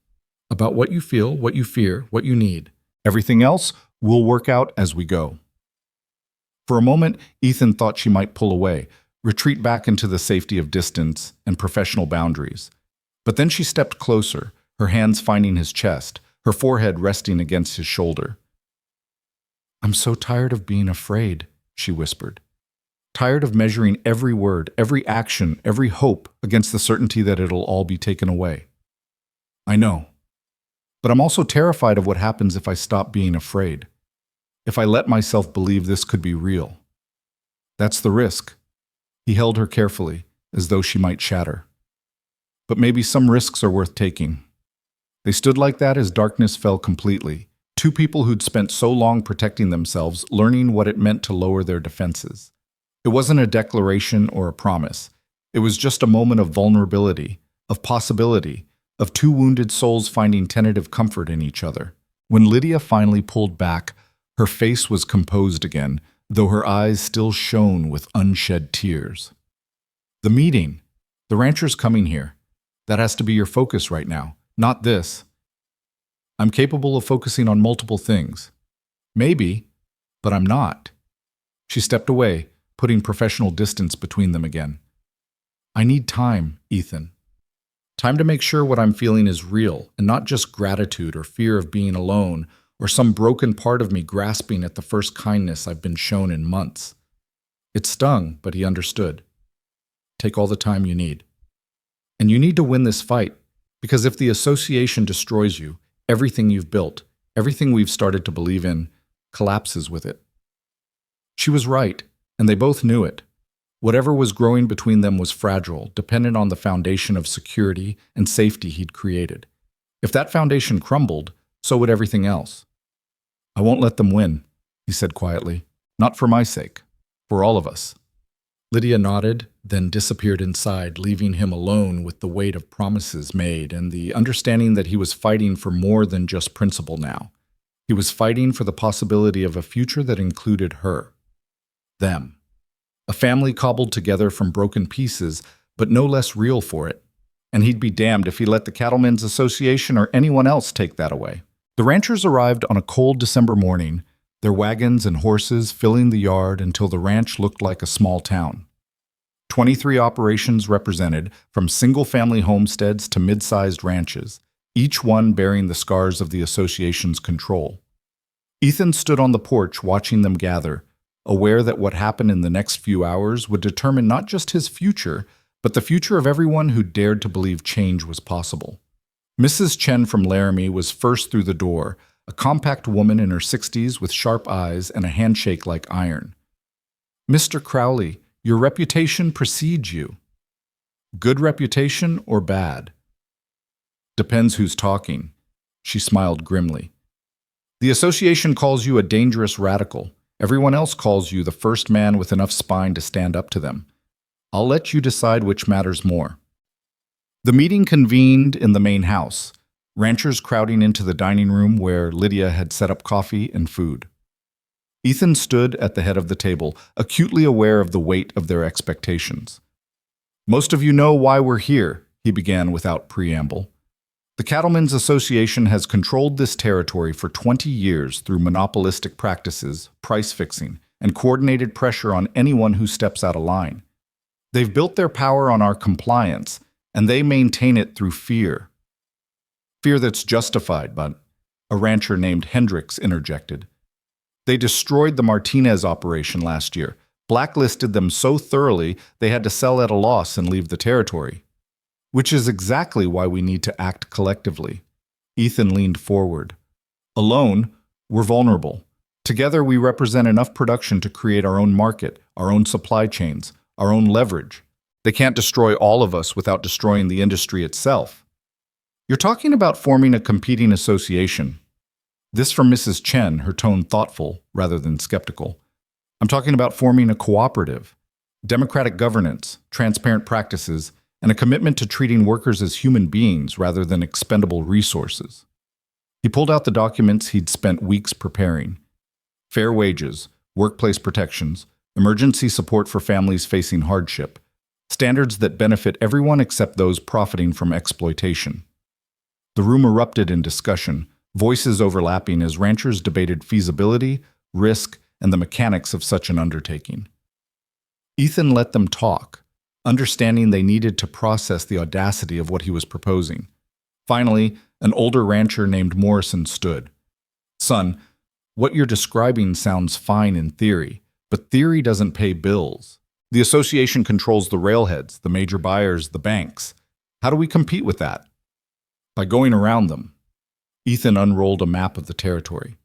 S1: About what you feel, what you fear, what you need. Everything else, we'll work out as we go. For a moment, Ethan thought she might pull away, retreat back into the safety of distance and professional boundaries. But then she stepped closer, her hands finding his chest, her forehead resting against his shoulder. "I'm so tired of being afraid," she whispered. "Tired of measuring every word, every action, every hope against the certainty that it'll all be taken away. I know. But I'm also terrified of what happens if I stop being afraid. If I let myself believe this could be real. That's the risk." He held her carefully, as though she might shatter. "But maybe some risks are worth taking." They stood like that as darkness fell completely. Two people who'd spent so long protecting themselves, learning what it meant to lower their defenses. It wasn't a declaration or a promise. It was just a moment of vulnerability, of possibility, of two wounded souls finding tentative comfort in each other. When Lydia finally pulled back, her face was composed again, though her eyes still shone with unshed tears. "The meeting. The rancher's coming here. That has to be your focus right now, not this. I'm capable of focusing on multiple things. Maybe, but I'm not." She stepped away, putting professional distance between them again. "I need time, Ethan. Time to make sure what I'm feeling is real and not just gratitude or fear of being alone or some broken part of me grasping at the first kindness I've been shown in months." It stung, but he understood. "Take all the time you need. And you need to win this fight, because if the association destroys you, everything you've built, everything we've started to believe in, collapses with it." She was right, and they both knew it. Whatever was growing between them was fragile, dependent on the foundation of security and safety he'd created. If that foundation crumbled, so would everything else. "I won't let them win," he said quietly. "Not for my sake. For all of us." Lydia nodded, then disappeared inside, leaving him alone with the weight of promises made and the understanding that he was fighting for more than just principle now. He was fighting for the possibility of a future that included her. Them. A family cobbled together from broken pieces, but no less real for it. And he'd be damned if he let the Cattlemen's Association or anyone else take that away. The ranchers arrived on a cold December morning, their wagons and horses filling the yard until the ranch looked like a small town. 23 operations represented, from single-family homesteads to mid-sized ranches, each one bearing the scars of the association's control. Ethan stood on the porch watching them gather, aware that what happened in the next few hours would determine not just his future, but the future of everyone who dared to believe change was possible. Mrs. Chen from Laramie was first through the door, a compact woman in her 60s with sharp eyes and a handshake like iron. "Mr. Crowley, your reputation precedes you." "Good reputation or bad?" "Depends who's talking." She smiled grimly. "The association calls you a dangerous radical. Everyone else calls you the first man with enough spine to stand up to them. I'll let you decide which matters more." The meeting convened in the main house, ranchers crowding into the dining room where Lydia had set up coffee and food. Ethan stood at the head of the table, acutely aware of the weight of their expectations. "Most of you know why we're here," he began without preamble. "The Cattlemen's Association has controlled this territory for 20 years through monopolistic practices, price fixing, and coordinated pressure on anyone who steps out of line. They've built their power on our compliance, and they maintain it through fear. Fear that's justified, but," a rancher named Hendricks interjected. "They destroyed the Martinez operation last year, blacklisted them so thoroughly they had to sell at a loss and leave the territory. Which is exactly why we need to act collectively." Ethan leaned forward. "Alone, we're vulnerable. Together, we represent enough production to create our own market, our own supply chains, our own leverage. They can't destroy all of us without destroying the industry itself." "You're talking about forming a competing association." This from Mrs. Chen, her tone thoughtful rather than skeptical. "I'm talking about forming a cooperative. Democratic governance, transparent practices, and a commitment to treating workers as human beings rather than expendable resources." He pulled out the documents he'd spent weeks preparing. Fair wages, workplace protections, emergency support for families facing hardship, standards that benefit everyone except those profiting from exploitation. The room erupted in discussion, voices overlapping as ranchers debated feasibility, risk, and the mechanics of such an undertaking. Ethan let them talk, understanding they needed to process the audacity of what he was proposing. Finally, An older rancher named Morrison stood. Son, what you're describing sounds fine in theory, but theory doesn't pay bills. The association controls the railheads, the major buyers, the banks. How do we compete with that? By going around them. Ethan unrolled a map of the territory.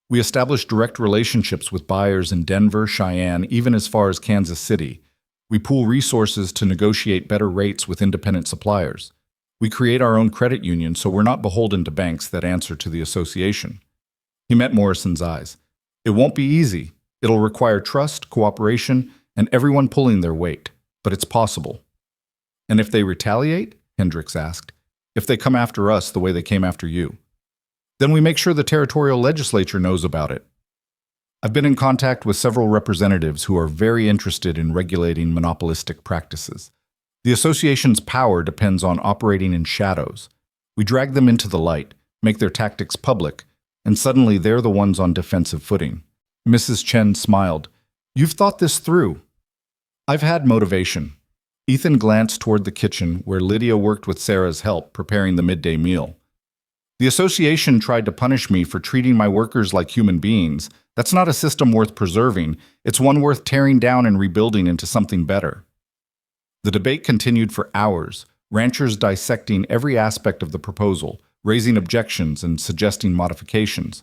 S1: We established direct relationships with buyers in Denver, Cheyenne, even as far as Kansas City. We pool resources to negotiate better rates with independent suppliers. We create our own credit union so we're not beholden to banks that answer to the association. He met Morrison's eyes. It won't be easy. It'll require trust, cooperation, and everyone pulling their weight. But it's possible. And if they retaliate? Hendricks asked. If they come after us the way they came after you? Then we make sure the territorial legislature knows about it. I've been in contact with several representatives who are very interested in regulating monopolistic practices. The association's power depends on operating in shadows. We drag them into the light, make their tactics public, and suddenly they're the ones on defensive footing. Mrs. Chen smiled. You've thought this through. I've had motivation. Ethan glanced toward the kitchen where Lydia worked with Sarah's help preparing the midday meal. The association tried to punish me for treating my workers like human beings. That's not a system worth preserving. It's one worth tearing down and rebuilding into something better. The debate continued for hours, ranchers dissecting every aspect of the proposal, raising objections and suggesting modifications.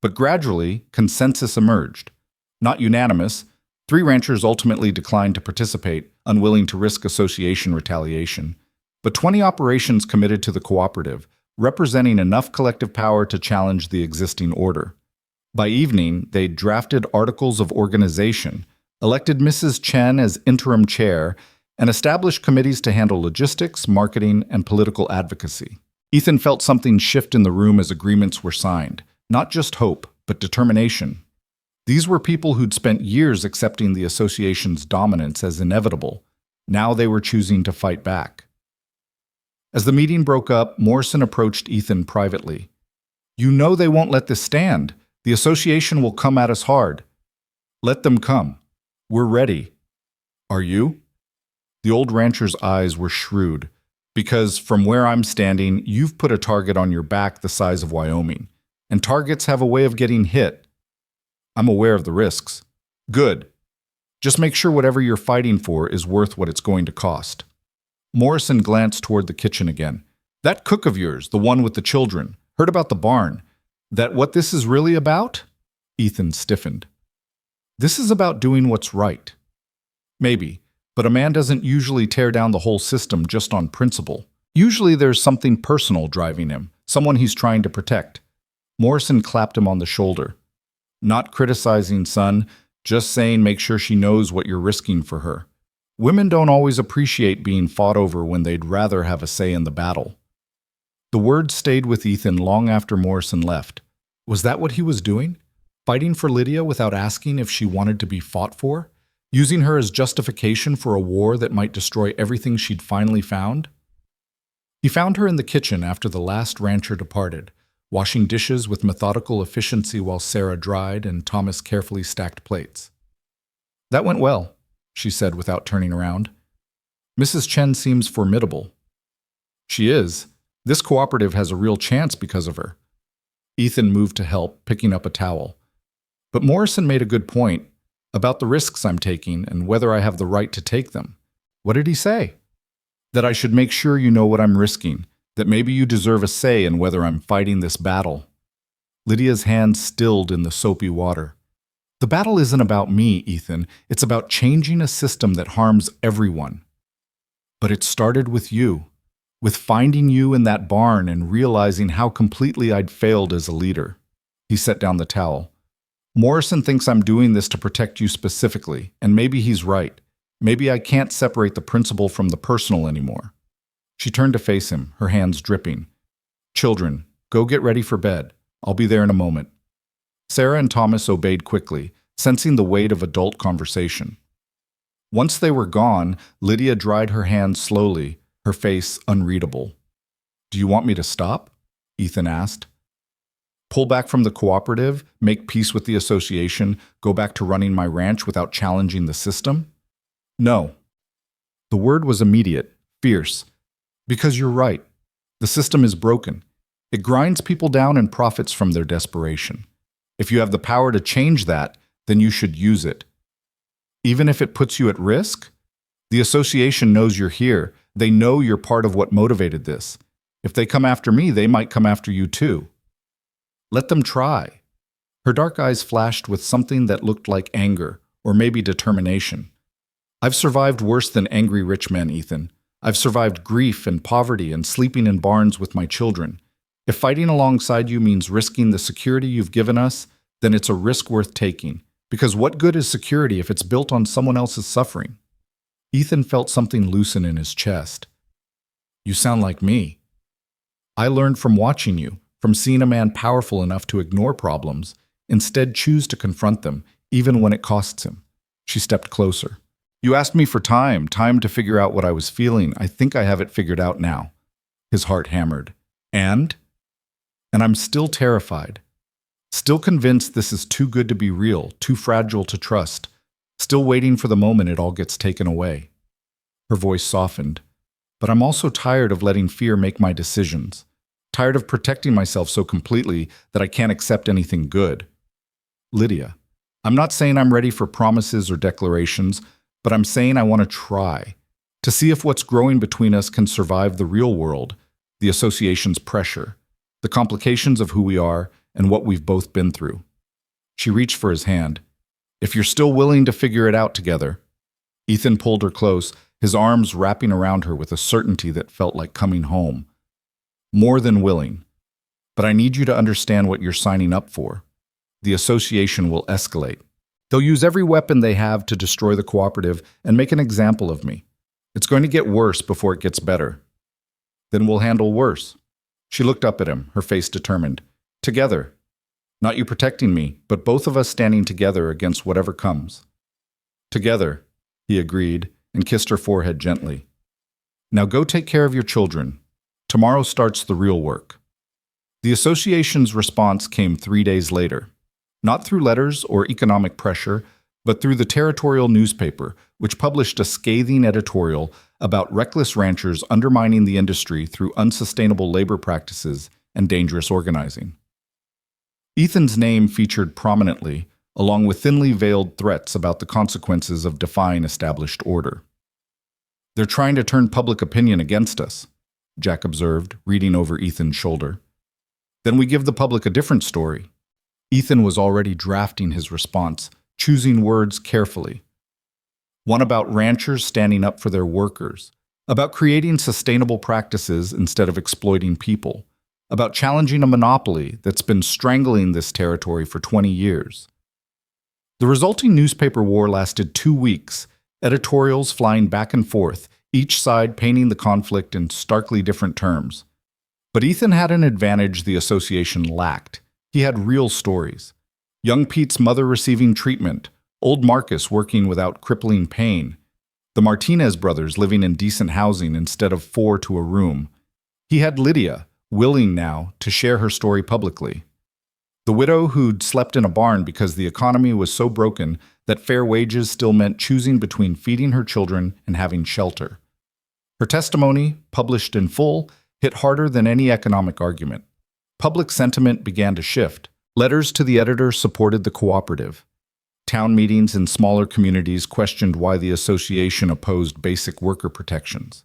S1: But gradually, consensus emerged. Not unanimous, 3 ranchers ultimately declined to participate, unwilling to risk association retaliation. But 20 operations committed to the cooperative, representing enough collective power to challenge the existing order. By evening, they drafted articles of organization, elected Mrs. Chen as interim chair, and established committees to handle logistics, marketing, and political advocacy. Ethan felt something shift in the room as agreements were signed. Not just hope, but determination. These were people who'd spent years accepting the association's dominance as inevitable. Now they were choosing to fight back. As the meeting broke up, Morrison approached Ethan privately. You know they won't let this stand. The association will come at us hard. Let them come. We're ready. Are you? The old rancher's eyes were shrewd, because from where I'm standing, you've put a target on your back the size of Wyoming, and targets have a way of getting hit. I'm aware of the risks. Good. Just make sure whatever you're fighting for is worth what it's going to cost. Morrison glanced toward the kitchen again. That cook of yours, the one with the children, heard about the barn. That what this is really about? Ethan stiffened. This is about doing what's right. Maybe, but a man doesn't usually tear down the whole system just on principle. Usually there's something personal driving him, someone he's trying to protect. Morrison clapped him on the shoulder. Not criticizing, son, just saying make sure she knows what you're risking for her. Women don't always appreciate being fought over when they'd rather have a say in the battle. The words stayed with Ethan long after Morrison left. Was that what he was doing? Fighting for Lydia without asking if she wanted to be fought for? Using her as justification for a war that might destroy everything she'd finally found? He found her in the kitchen after the last rancher departed, washing dishes with methodical efficiency while Sarah dried and Thomas carefully stacked plates. That went well, she said without turning around. Mrs. Chen seems formidable. She is. This cooperative has a real chance because of her. Ethan moved to help, picking up a towel. But Morrison made a good point about the risks I'm taking and whether I have the right to take them. What did he say? That I should make sure you know what I'm risking, that maybe you deserve a say in whether I'm fighting this battle. Lydia's hand stilled in the soapy water. The battle isn't about me, Ethan. It's about changing a system that harms everyone. But it started with you, with finding you in that barn and realizing how completely I'd failed as a leader. He set down the towel. Morrison thinks I'm doing this to protect you specifically, and maybe he's right. Maybe I can't separate the principle from the personal anymore. She turned to face him, her hands dripping. Children, go get ready for bed. I'll be there in a moment. Sarah and Thomas obeyed quickly, sensing the weight of adult conversation. Once they were gone, Lydia dried her hands slowly, her face unreadable. Do you want me to stop? Ethan asked. Pull back from the cooperative, make peace with the association, go back to running my ranch without challenging the system? No. The word was immediate, fierce. Because you're right. The system is broken. It grinds people down and profits from their desperation. If you have the power to change that, then you should use it. Even if it puts you at risk, the association knows you're here. They know you're part of what motivated this. If they come after me, they might come after you too. Let them try. Her dark eyes flashed with something that looked like anger, or maybe determination. I've survived worse than angry rich men, Ethan. I've survived grief and poverty and sleeping in barns with my children. If fighting alongside you means risking the security you've given us, then it's a risk worth taking. Because what good is security if it's built on someone else's suffering? Ethan felt something loosen in his chest. You sound like me. I learned from watching you, from seeing a man powerful enough to ignore problems, instead choose to confront them, even when it costs him. She stepped closer. You asked me for time to figure out what I was feeling. I think I have it figured out now. His heart hammered. And I'm still terrified. Still convinced this is too good to be real, too fragile to trust. Still waiting for the moment it all gets taken away. Her voice softened. But I'm also tired of letting fear make my decisions. Tired of protecting myself so completely that I can't accept anything good. Lydia, I'm not saying I'm ready for promises or declarations, but I'm saying I want to try. To see if what's growing between us can survive the real world, the association's pressure, the complications of who we are, and what we've both been through. She reached for his hand. If you're still willing to figure it out together. Ethan pulled her close, his arms wrapping around her with a certainty that felt like coming home. More than willing. But I need you to understand what you're signing up for. The association will escalate. They'll use every weapon they have to destroy the cooperative and make an example of me. It's going to get worse before it gets better. Then we'll handle worse. She looked up at him, her face determined. Together. Not you protecting me, but both of us standing together against whatever comes. Together, he agreed and kissed her forehead gently. Now go take care of your children. Tomorrow starts the real work. The association's response came 3 days later. Not through letters or economic pressure, but through the territorial newspaper, which published a scathing editorial about reckless ranchers undermining the industry through unsustainable labor practices and dangerous organizing. Ethan's name featured prominently, along with thinly veiled threats about the consequences of defying established order. They're trying to turn public opinion against us, Jack observed, reading over Ethan's shoulder. Then we give the public a different story. Ethan was already drafting his response, choosing words carefully. One about ranchers standing up for their workers, about creating sustainable practices instead of exploiting people, about challenging a monopoly that's been strangling this territory for 20 years. The resulting newspaper war lasted 2 weeks, editorials flying back and forth, each side painting the conflict in starkly different terms. But Ethan had an advantage the association lacked. He had real stories. Young Pete's mother receiving treatment, old Marcus working without crippling pain, the Martinez brothers living in decent housing instead of 4 to a room. He had Lydia, willing now to share her story publicly. The widow who'd slept in a barn because the economy was so broken that fair wages still meant choosing between feeding her children and having shelter. Her testimony, published in full, hit harder than any economic argument. Public sentiment began to shift. Letters to the editor supported the cooperative. Town meetings in smaller communities questioned why the association opposed basic worker protections.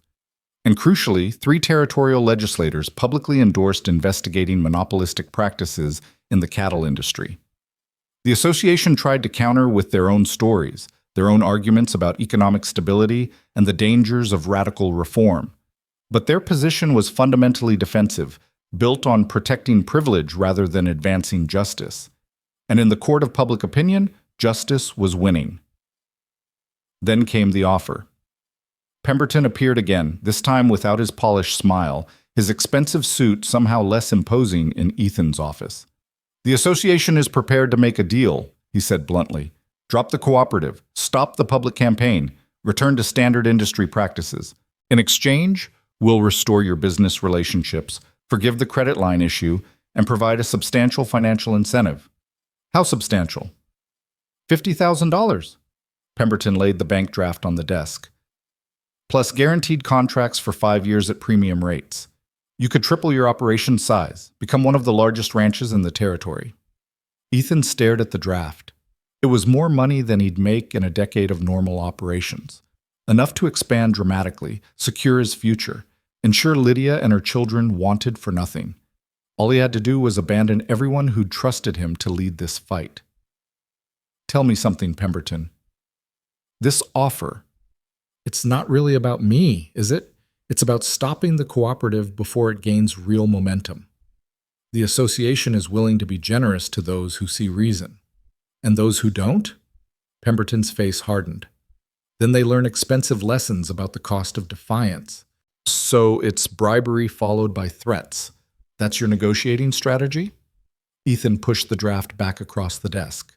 S1: And crucially, 3 territorial legislators publicly endorsed investigating monopolistic practices in the cattle industry. The association tried to counter with their own stories, their own arguments about economic stability and the dangers of radical reform. But their position was fundamentally defensive, built on protecting privilege rather than advancing justice. And in the court of public opinion, justice was winning. Then came the offer. Pemberton appeared again, this time without his polished smile, his expensive suit somehow less imposing in Ethan's office. The association is prepared to make a deal, he said bluntly. Drop the cooperative, stop the public campaign, return to standard industry practices. In exchange, we'll restore your business relationships, forgive the credit line issue, and provide a substantial financial incentive. How substantial? $50,000. Pemberton laid the bank draft on the desk. Plus guaranteed contracts for 5 years at premium rates. You could triple your operation size, become one of the largest ranches in the territory. Ethan stared at the draft. It was more money than he'd make in a decade of normal operations. Enough to expand dramatically, secure his future, ensure Lydia and her children wanted for nothing. All he had to do was abandon everyone who'd trusted him to lead this fight. Tell me something, Pemberton. This offer, it's not really about me, is it? It's about stopping the cooperative before it gains real momentum. The association is willing to be generous to those who see reason. And those who don't? Pemberton's face hardened. Then they learn expensive lessons about the cost of defiance. So it's bribery followed by threats. That's your negotiating strategy? Ethan pushed the draft back across the desk.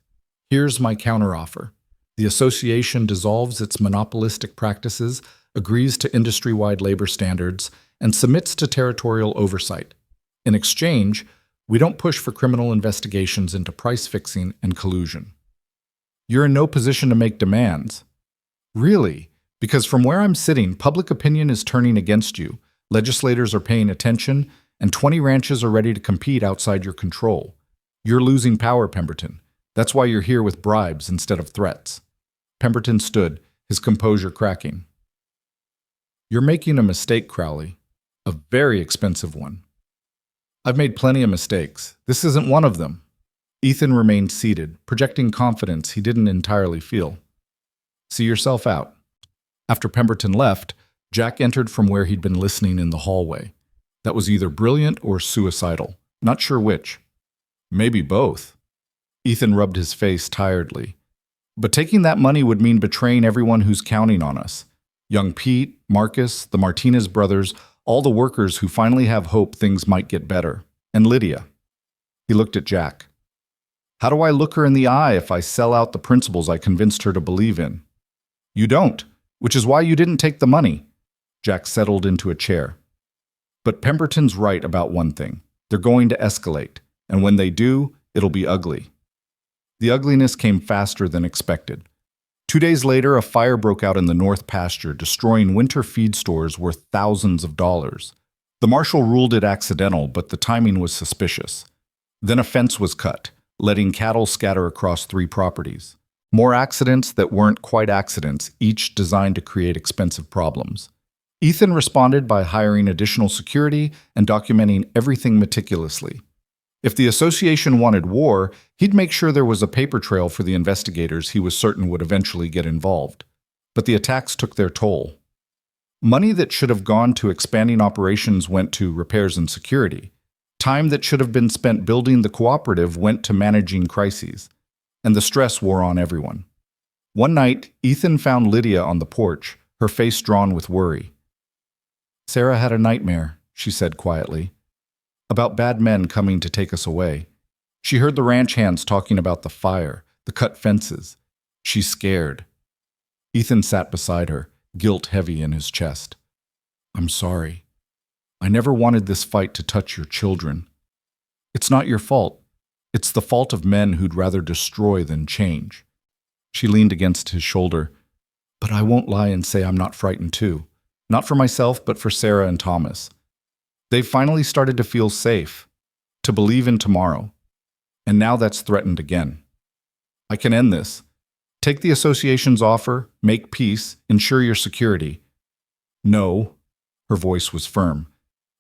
S1: Here's my counteroffer. The association dissolves its monopolistic practices, agrees to industry-wide labor standards, and submits to territorial oversight. In exchange, we don't push for criminal investigations into price fixing and collusion. You're in no position to make demands. Really? Because from where I'm sitting, public opinion is turning against you, legislators are paying attention, and 20 ranches are ready to compete outside your control. You're losing power, Pemberton. That's why you're here with bribes instead of threats. Pemberton stood, his composure cracking. You're making a mistake, Crowley. A very expensive one. I've made plenty of mistakes. This isn't one of them. Ethan remained seated, projecting confidence he didn't entirely feel. See yourself out. After Pemberton left, Jack entered from where he'd been listening in the hallway. That was either brilliant or suicidal. Not sure which. Maybe both. Ethan rubbed his face tiredly. But taking that money would mean betraying everyone who's counting on us. Young Pete, Marcus, the Martinez brothers, all the workers who finally have hope things might get better. And Lydia. He looked at Jack. How do I look her in the eye if I sell out the principles I convinced her to believe in? You don't, which is why you didn't take the money. Jack settled into a chair. But Pemberton's right about one thing. They're going to escalate, and when they do, it'll be ugly. The ugliness came faster than expected. 2 days later, a fire broke out in the north pasture, destroying winter feed stores worth thousands of dollars. The marshal ruled it accidental, but the timing was suspicious. Then a fence was cut, letting cattle scatter across 3 properties. More accidents that weren't quite accidents, each designed to create expensive problems. Ethan responded by hiring additional security and documenting everything meticulously. If the association wanted war, he'd make sure there was a paper trail for the investigators he was certain would eventually get involved. But the attacks took their toll. Money that should have gone to expanding operations went to repairs and security. Time that should have been spent building the cooperative went to managing crises. And the stress wore on everyone. One night, Ethan found Lydia on the porch, her face drawn with worry. Sarah had a nightmare, she said quietly. About bad men coming to take us away. She heard the ranch hands talking about the fire, the cut fences. She's scared. Ethan sat beside her, guilt heavy in his chest. I'm sorry. I never wanted this fight to touch your children. It's not your fault. It's the fault of men who'd rather destroy than change. She leaned against his shoulder. But I won't lie and say I'm not frightened too. Not for myself, but for Sarah and Thomas. They've finally started to feel safe, to believe in tomorrow. And now that's threatened again. I can end this. Take the association's offer, make peace, ensure your security. No, her voice was firm,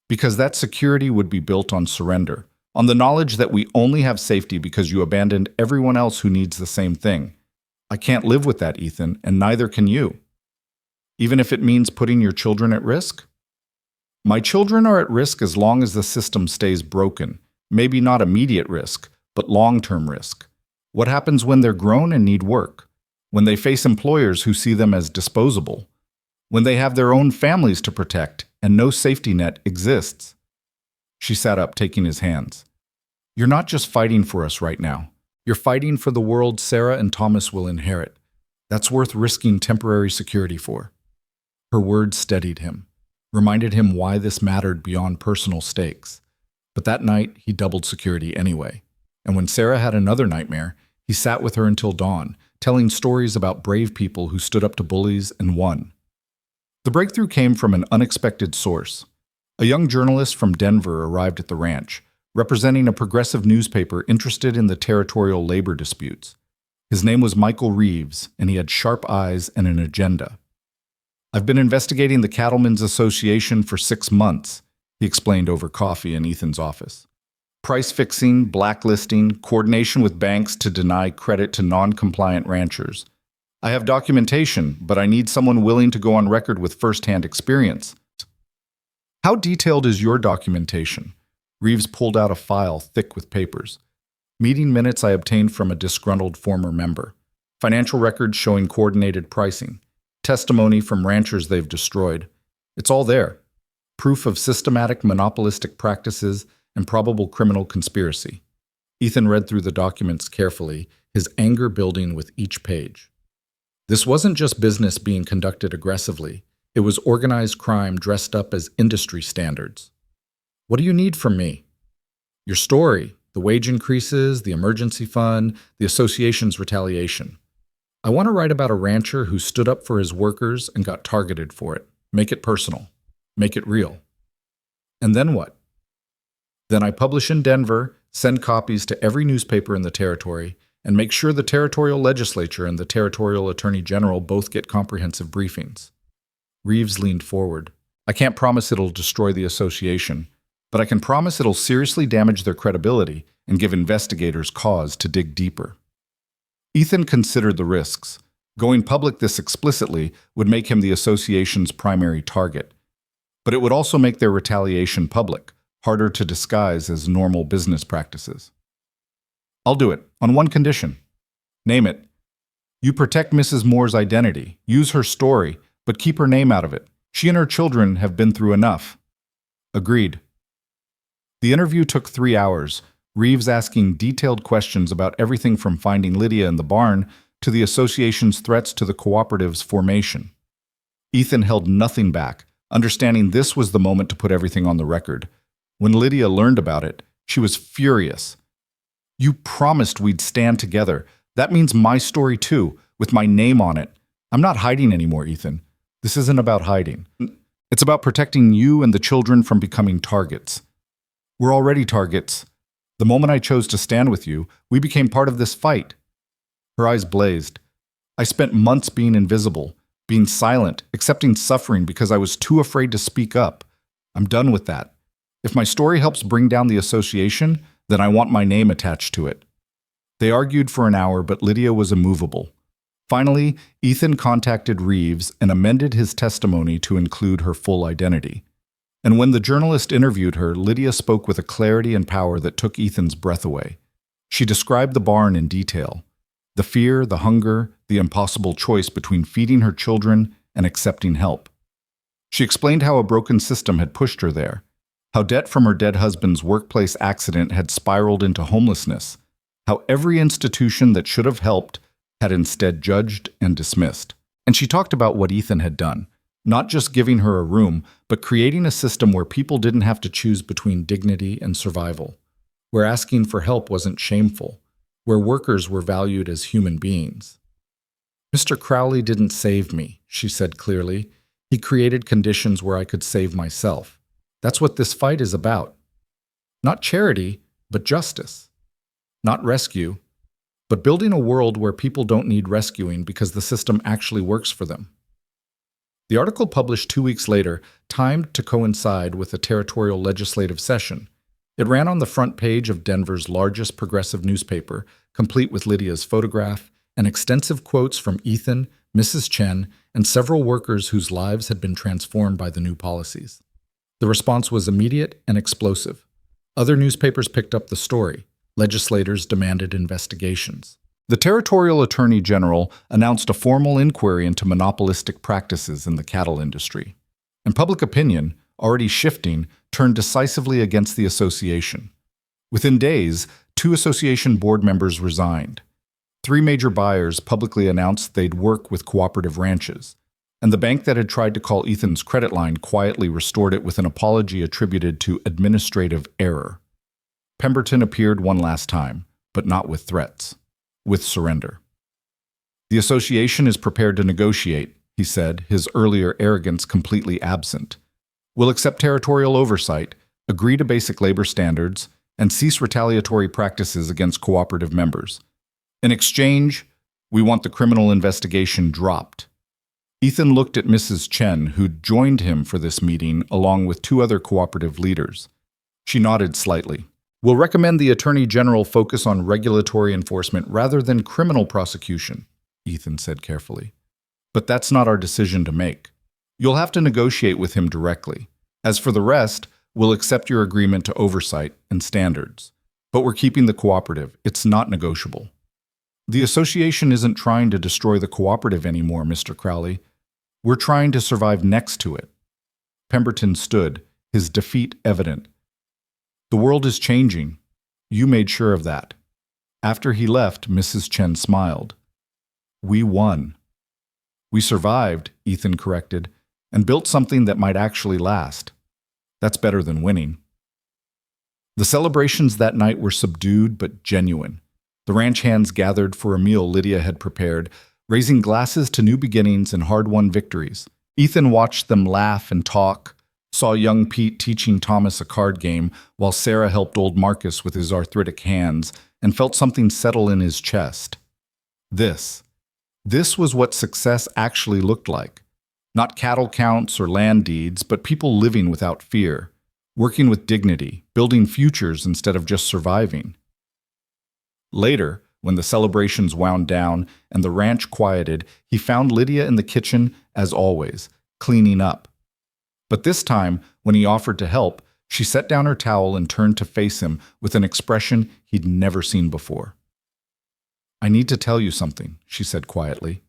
S1: because that security would be built on surrender, on the knowledge that we only have safety because you abandoned everyone else who needs the same thing. I can't live with that, Ethan, and neither can you. Even if it means putting your children at risk? My children are at risk as long as the system stays broken. Maybe not immediate risk, but long-term risk. What happens when they're grown and need work? When they face employers who see them as disposable? When they have their own families to protect and no safety net exists? She sat up, taking his hands. You're not just fighting for us right now. You're fighting for the world Sarah and Thomas will inherit. That's worth risking temporary security for. Her words steadied him, reminded him why this mattered beyond personal stakes. But that night, he doubled security anyway. And when Sarah had another nightmare, he sat with her until dawn, telling stories about brave people who stood up to bullies and won. The breakthrough came from an unexpected source. A young journalist from Denver arrived at the ranch, representing a progressive newspaper interested in the territorial labor disputes. His name was Michael Reeves, and he had sharp eyes and an agenda. "I've been investigating the Cattlemen's Association for 6 months," he explained over coffee in Ethan's office. "Price fixing, blacklisting, coordination with banks to deny credit to non-compliant ranchers. I have documentation, but I need someone willing to go on record with first-hand experience." "How detailed is your documentation?" Reeves pulled out a file thick with papers. "Meeting minutes I obtained from a disgruntled former member. Financial records showing coordinated pricing. Testimony from ranchers they've destroyed. It's all there. Proof of systematic monopolistic practices and probable criminal conspiracy." Ethan read through the documents carefully, his anger building with each page. This wasn't just business being conducted aggressively. It was organized crime dressed up as industry standards. "What do you need from me?" "Your story, the wage increases, the emergency fund, the association's retaliation. I want to write about a rancher who stood up for his workers and got targeted for it. Make it personal. Make it real." "And then what?" "Then I publish in Denver, send copies to every newspaper in the territory, and make sure the territorial legislature and the territorial attorney general both get comprehensive briefings." Reeves leaned forward. "I can't promise it'll destroy the association, but I can promise it'll seriously damage their credibility and give investigators cause to dig deeper." Ethan considered the risks. Going public this explicitly would make him the association's primary target, but it would also make their retaliation public, harder to disguise as normal business practices. "I'll do it, on one condition." "Name it." "You protect Mrs. Moore's identity, use her story, but keep her name out of it. She and her children have been through enough." "Agreed." The interview took 3 hours, Reeves asking detailed questions about everything from finding Lydia in the barn to the association's threats to the cooperative's formation. Ethan held nothing back, understanding this was the moment to put everything on the record. When Lydia learned about it, she was furious. "You promised we'd stand together. That means my story too, with my name on it. I'm not hiding anymore, Ethan. This isn't about hiding. It's about protecting you and the children from becoming targets. We're already targets. The moment I chose to stand with you, we became part of this fight." Her eyes blazed. "I spent months being invisible, being silent, accepting suffering because I was too afraid to speak up. I'm done with that. If my story helps bring down the association, then I want my name attached to it." They argued for an hour, but Lydia was immovable. Finally, Ethan contacted Reeves and amended his testimony to include her full identity. And when the journalist interviewed her, Lydia spoke with a clarity and power that took Ethan's breath away. She described the barn in detail. The fear, the hunger, the impossible choice between feeding her children and accepting help. She explained how a broken system had pushed her there, how debt from her dead husband's workplace accident had spiraled into homelessness, how every institution that should have helped had instead judged and dismissed. And she talked about what Ethan had done, not just giving her a room, but creating a system where people didn't have to choose between dignity and survival, where asking for help wasn't shameful, where workers were valued as human beings. "Mr. Crowley didn't save me," she said clearly. "He created conditions where I could save myself. That's what this fight is about. Not charity, but justice. Not rescue, but building a world where people don't need rescuing because the system actually works for them." The article, published 2 weeks later, timed to coincide with a territorial legislative session. It ran on the front page of Denver's largest progressive newspaper, complete with Lydia's photograph and extensive quotes from Ethan, Mrs. Chen, and several workers whose lives had been transformed by the new policies. The response was immediate and explosive. Other newspapers picked up the story. Legislators demanded investigations. The Territorial Attorney General announced a formal inquiry into monopolistic practices in the cattle industry. And public opinion, already shifting, turned decisively against the association. Within days, 2 association board members resigned. 3 major buyers publicly announced they'd work with cooperative ranches, and the bank that had tried to call Ethan's credit line quietly restored it with an apology attributed to administrative error. Pemberton appeared one last time, but not with threats, with surrender. "The association is prepared to negotiate," he said, his earlier arrogance completely absent. We'll accept territorial oversight, agree to basic labor standards, and cease retaliatory practices against cooperative members. In exchange, we want the criminal investigation dropped. Ethan looked at Mrs. Chen, who'd joined him for this meeting along with two other cooperative leaders. She nodded slightly. We'll recommend the Attorney General focus on regulatory enforcement rather than criminal prosecution, Ethan said carefully. But that's not our decision to make. You'll have to negotiate with him directly. As for the rest, we'll accept your agreement to oversight and standards. But we're keeping the cooperative. It's not negotiable. The association isn't trying to destroy the cooperative anymore, Mr. Crowley. We're trying to survive next to it. Pemberton stood, his defeat evident. The world is changing. You made sure of that. After he left, Mrs. Chen smiled. We won. We survived, Ethan corrected, and built something that might actually last. That's better than winning. The celebrations that night were subdued but genuine. The ranch hands gathered for a meal Lydia had prepared, raising glasses to new beginnings and hard-won victories. Ethan watched them laugh and talk, saw young Pete teaching Thomas a card game, while Sarah helped old Marcus with his arthritic hands, and felt something settle in his chest. This was what success actually looked like. Not cattle counts or land deeds, but people living without fear, working with dignity, building futures instead of just surviving. Later, when the celebrations wound down and the ranch quieted, he found Lydia in the kitchen, as always, cleaning up. But this time, when he offered to help, she set down her towel and turned to face him with an expression he'd never seen before. I need to tell you something, she said quietly.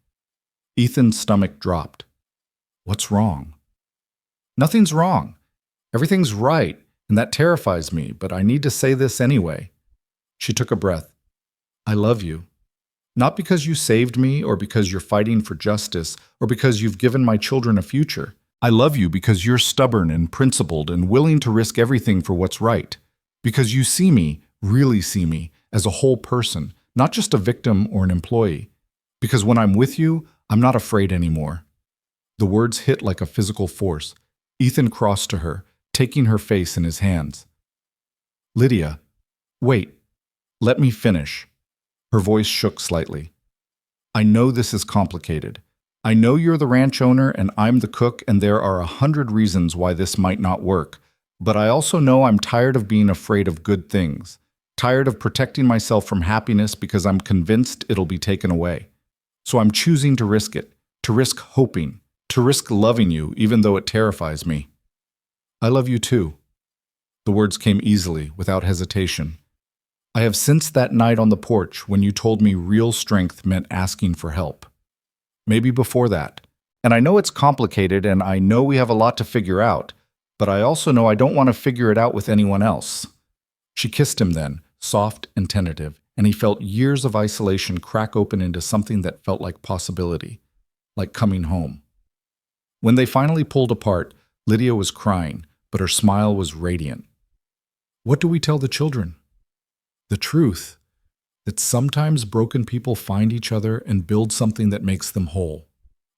S1: Ethan's stomach dropped. What's wrong? Nothing's wrong. Everything's right, and that terrifies me, but I need to say this anyway. She took a breath. I love you. Not because you saved me or because you're fighting for justice or because you've given my children a future. I love you because you're stubborn and principled and willing to risk everything for what's right. Because you see me, really see me, as a whole person, not just a victim or an employee. Because when I'm with you, I'm not afraid anymore. The words hit like a physical force. Ethan crossed to her, taking her face in his hands. Lydia, wait, let me finish. Her voice shook slightly. I know this is complicated. I know you're the ranch owner and I'm the cook, and there are 100 reasons why this might not work. But I also know I'm tired of being afraid of good things, tired of protecting myself from happiness because I'm convinced it'll be taken away. So I'm choosing to risk it, to risk hoping, to risk loving you even though it terrifies me. I love you too. The words came easily, without hesitation. I have sensed that night on the porch when you told me real strength meant asking for help. Maybe before that. And I know it's complicated and I know we have a lot to figure out, but I also know I don't want to figure it out with anyone else. She kissed him then, soft and tentative, and he felt years of isolation crack open into something that felt like possibility, like coming home. When they finally pulled apart, Lydia was crying, but her smile was radiant. What do we tell the children? The truth, that sometimes broken people find each other and build something that makes them whole.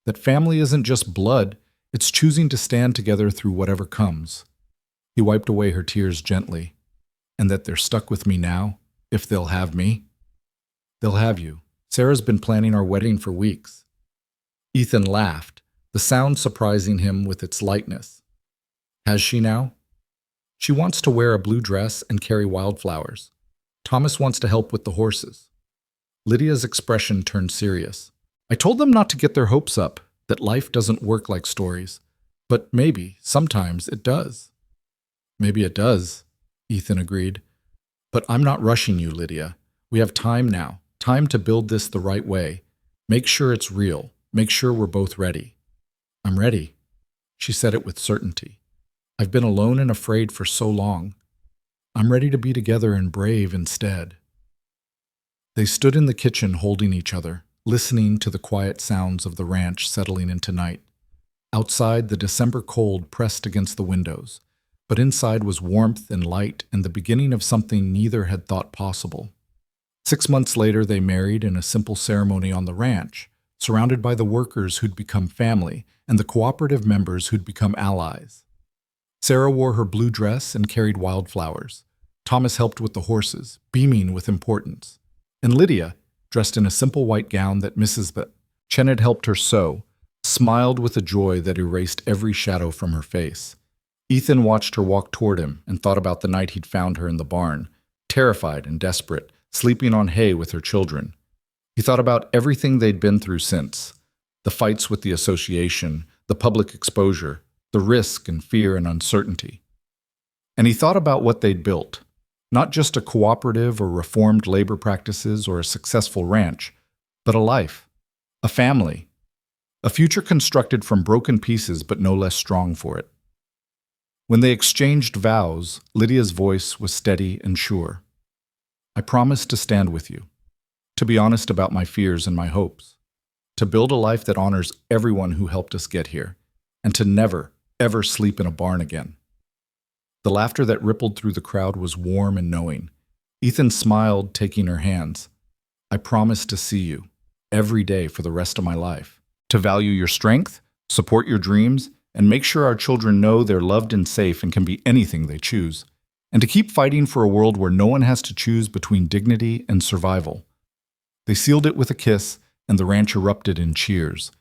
S1: That family isn't just blood, it's choosing to stand together through whatever comes. He wiped away her tears gently. And that they're stuck with me now, if they'll have me. They'll have you. Sarah's been planning our wedding for weeks. Ethan laughed, the sound surprising him with its lightness. Has she now? She wants to wear a blue dress and carry wildflowers. Thomas wants to help with the horses. Lydia's expression turned serious. I told them not to get their hopes up, that life doesn't work like stories. But maybe, sometimes, it does. Maybe it does, Ethan agreed. But I'm not rushing you, Lydia. We have time now, time to build this the right way. Make sure it's real. Make sure we're both ready. I'm ready. She said it with certainty. I've been alone and afraid for so long. I'm ready to be together and brave instead. They stood in the kitchen holding each other, listening to the quiet sounds of the ranch settling into night. Outside, the December cold pressed against the windows, but inside was warmth and light and the beginning of something neither had thought possible. 6 months later, they married in a simple ceremony on the ranch, surrounded by the workers who'd become family and the cooperative members who'd become allies. Sarah wore her blue dress and carried wildflowers. Thomas helped with the horses, beaming with importance. And Lydia, dressed in a simple white gown that Mrs. Chen had helped her sew, smiled with a joy that erased every shadow from her face. Ethan watched her walk toward him and thought about the night he'd found her in the barn, terrified and desperate, sleeping on hay with her children. He thought about everything they'd been through since, the fights with the association, the public exposure, the risk and fear and uncertainty. And he thought about what they'd built, not just a cooperative or reformed labor practices or a successful ranch, but a life, a family, a future constructed from broken pieces but no less strong for it. When they exchanged vows, Lydia's voice was steady and sure. I promise to stand with you, to be honest about my fears and my hopes, to build a life that honors everyone who helped us get here, and to never, ever sleep in a barn again. The laughter that rippled through the crowd was warm and knowing. Ethan smiled, taking her hands. I promise to see you, every day for the rest of my life, to value your strength, support your dreams, and make sure our children know they're loved and safe and can be anything they choose, and to keep fighting for a world where no one has to choose between dignity and survival. They sealed it with a kiss, and the ranch erupted in cheers.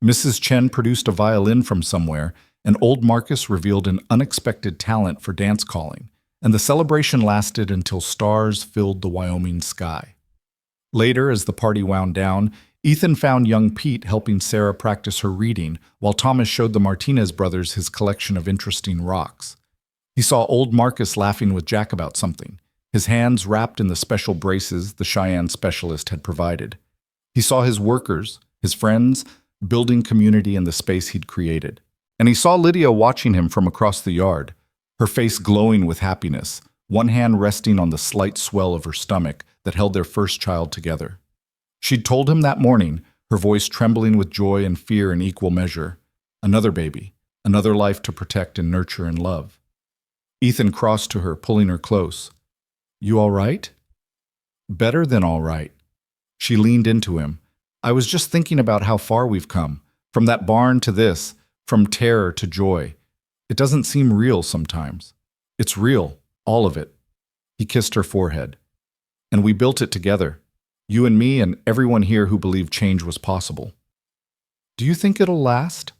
S1: Mrs. Chen produced a violin from somewhere, and old Marcus revealed an unexpected talent for dance calling, and the celebration lasted until stars filled the Wyoming sky. Later, as the party wound down, Ethan found young Pete helping Sarah practice her reading, while Thomas showed the Martinez brothers his collection of interesting rocks. He saw old Marcus laughing with Jack about something, his hands wrapped in the special braces the Cheyenne specialist had provided. He saw his workers, his friends, building community in the space he'd created. And he saw Lydia watching him from across the yard, her face glowing with happiness, one hand resting on the slight swell of her stomach that held their first child together. She'd told him that morning, her voice trembling with joy and fear in equal measure, another baby, another life to protect and nurture and love. Ethan crossed to her, pulling her close. You all right? Better than all right. She leaned into him. I was just thinking about how far we've come, from that barn to this, from terror to joy. It doesn't seem real sometimes. It's real, all of it. He kissed her forehead. And we built it together. You and me and everyone here who believed change was possible. Do you think it'll last?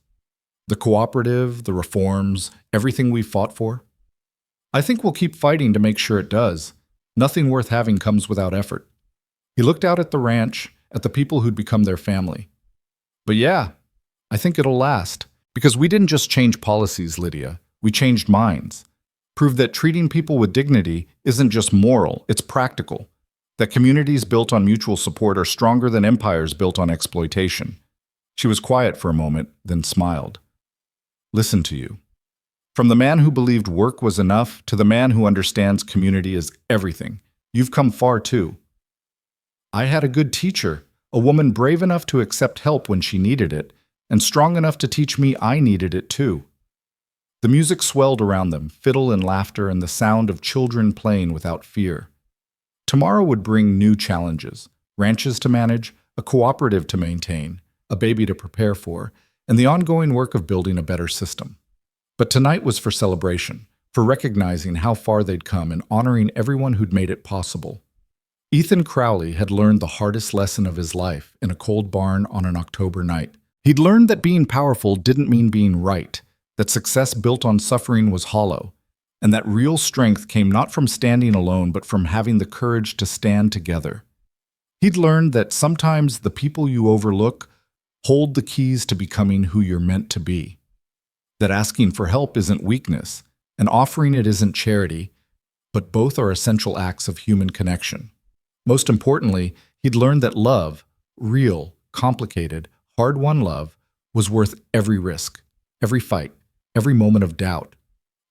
S1: The cooperative, the reforms, everything we've fought for? I think we'll keep fighting to make sure it does. Nothing worth having comes without effort. He looked out at the ranch, at the people who'd become their family. But yeah, I think it'll last. Because we didn't just change policies, Lydia. We changed minds. Proved that treating people with dignity isn't just moral, it's practical. That communities built on mutual support are stronger than empires built on exploitation. She was quiet for a moment, then smiled. Listen to you. From the man who believed work was enough to the man who understands community is everything. You've come far too. I had a good teacher, a woman brave enough to accept help when she needed it, and strong enough to teach me I needed it too. The music swelled around them, fiddle and laughter and the sound of children playing without fear. Tomorrow would bring new challenges, ranches to manage, a cooperative to maintain, a baby to prepare for, and the ongoing work of building a better system. But tonight was for celebration, for recognizing how far they'd come and honoring everyone who'd made it possible. Ethan Crowley had learned the hardest lesson of his life in a cold barn on an October night. He'd learned that being powerful didn't mean being right, that success built on suffering was hollow, and that real strength came not from standing alone but from having the courage to stand together. He'd learned that sometimes the people you overlook hold the keys to becoming who you're meant to be, that asking for help isn't weakness, and offering it isn't charity, but both are essential acts of human connection. Most importantly, he'd learned that love, real, complicated, hard-won love, was worth every risk, every fight, every moment of doubt.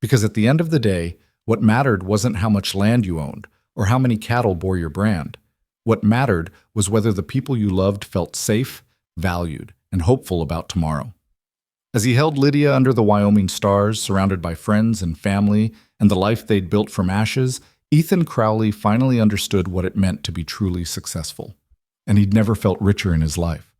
S1: Because at the end of the day, what mattered wasn't how much land you owned or how many cattle bore your brand. What mattered was whether the people you loved felt safe, valued, and hopeful about tomorrow. As he held Lydia under the Wyoming stars, surrounded by friends and family and the life they'd built from ashes, Ethan Crowley finally understood what it meant to be truly successful. And he'd never felt richer in his life.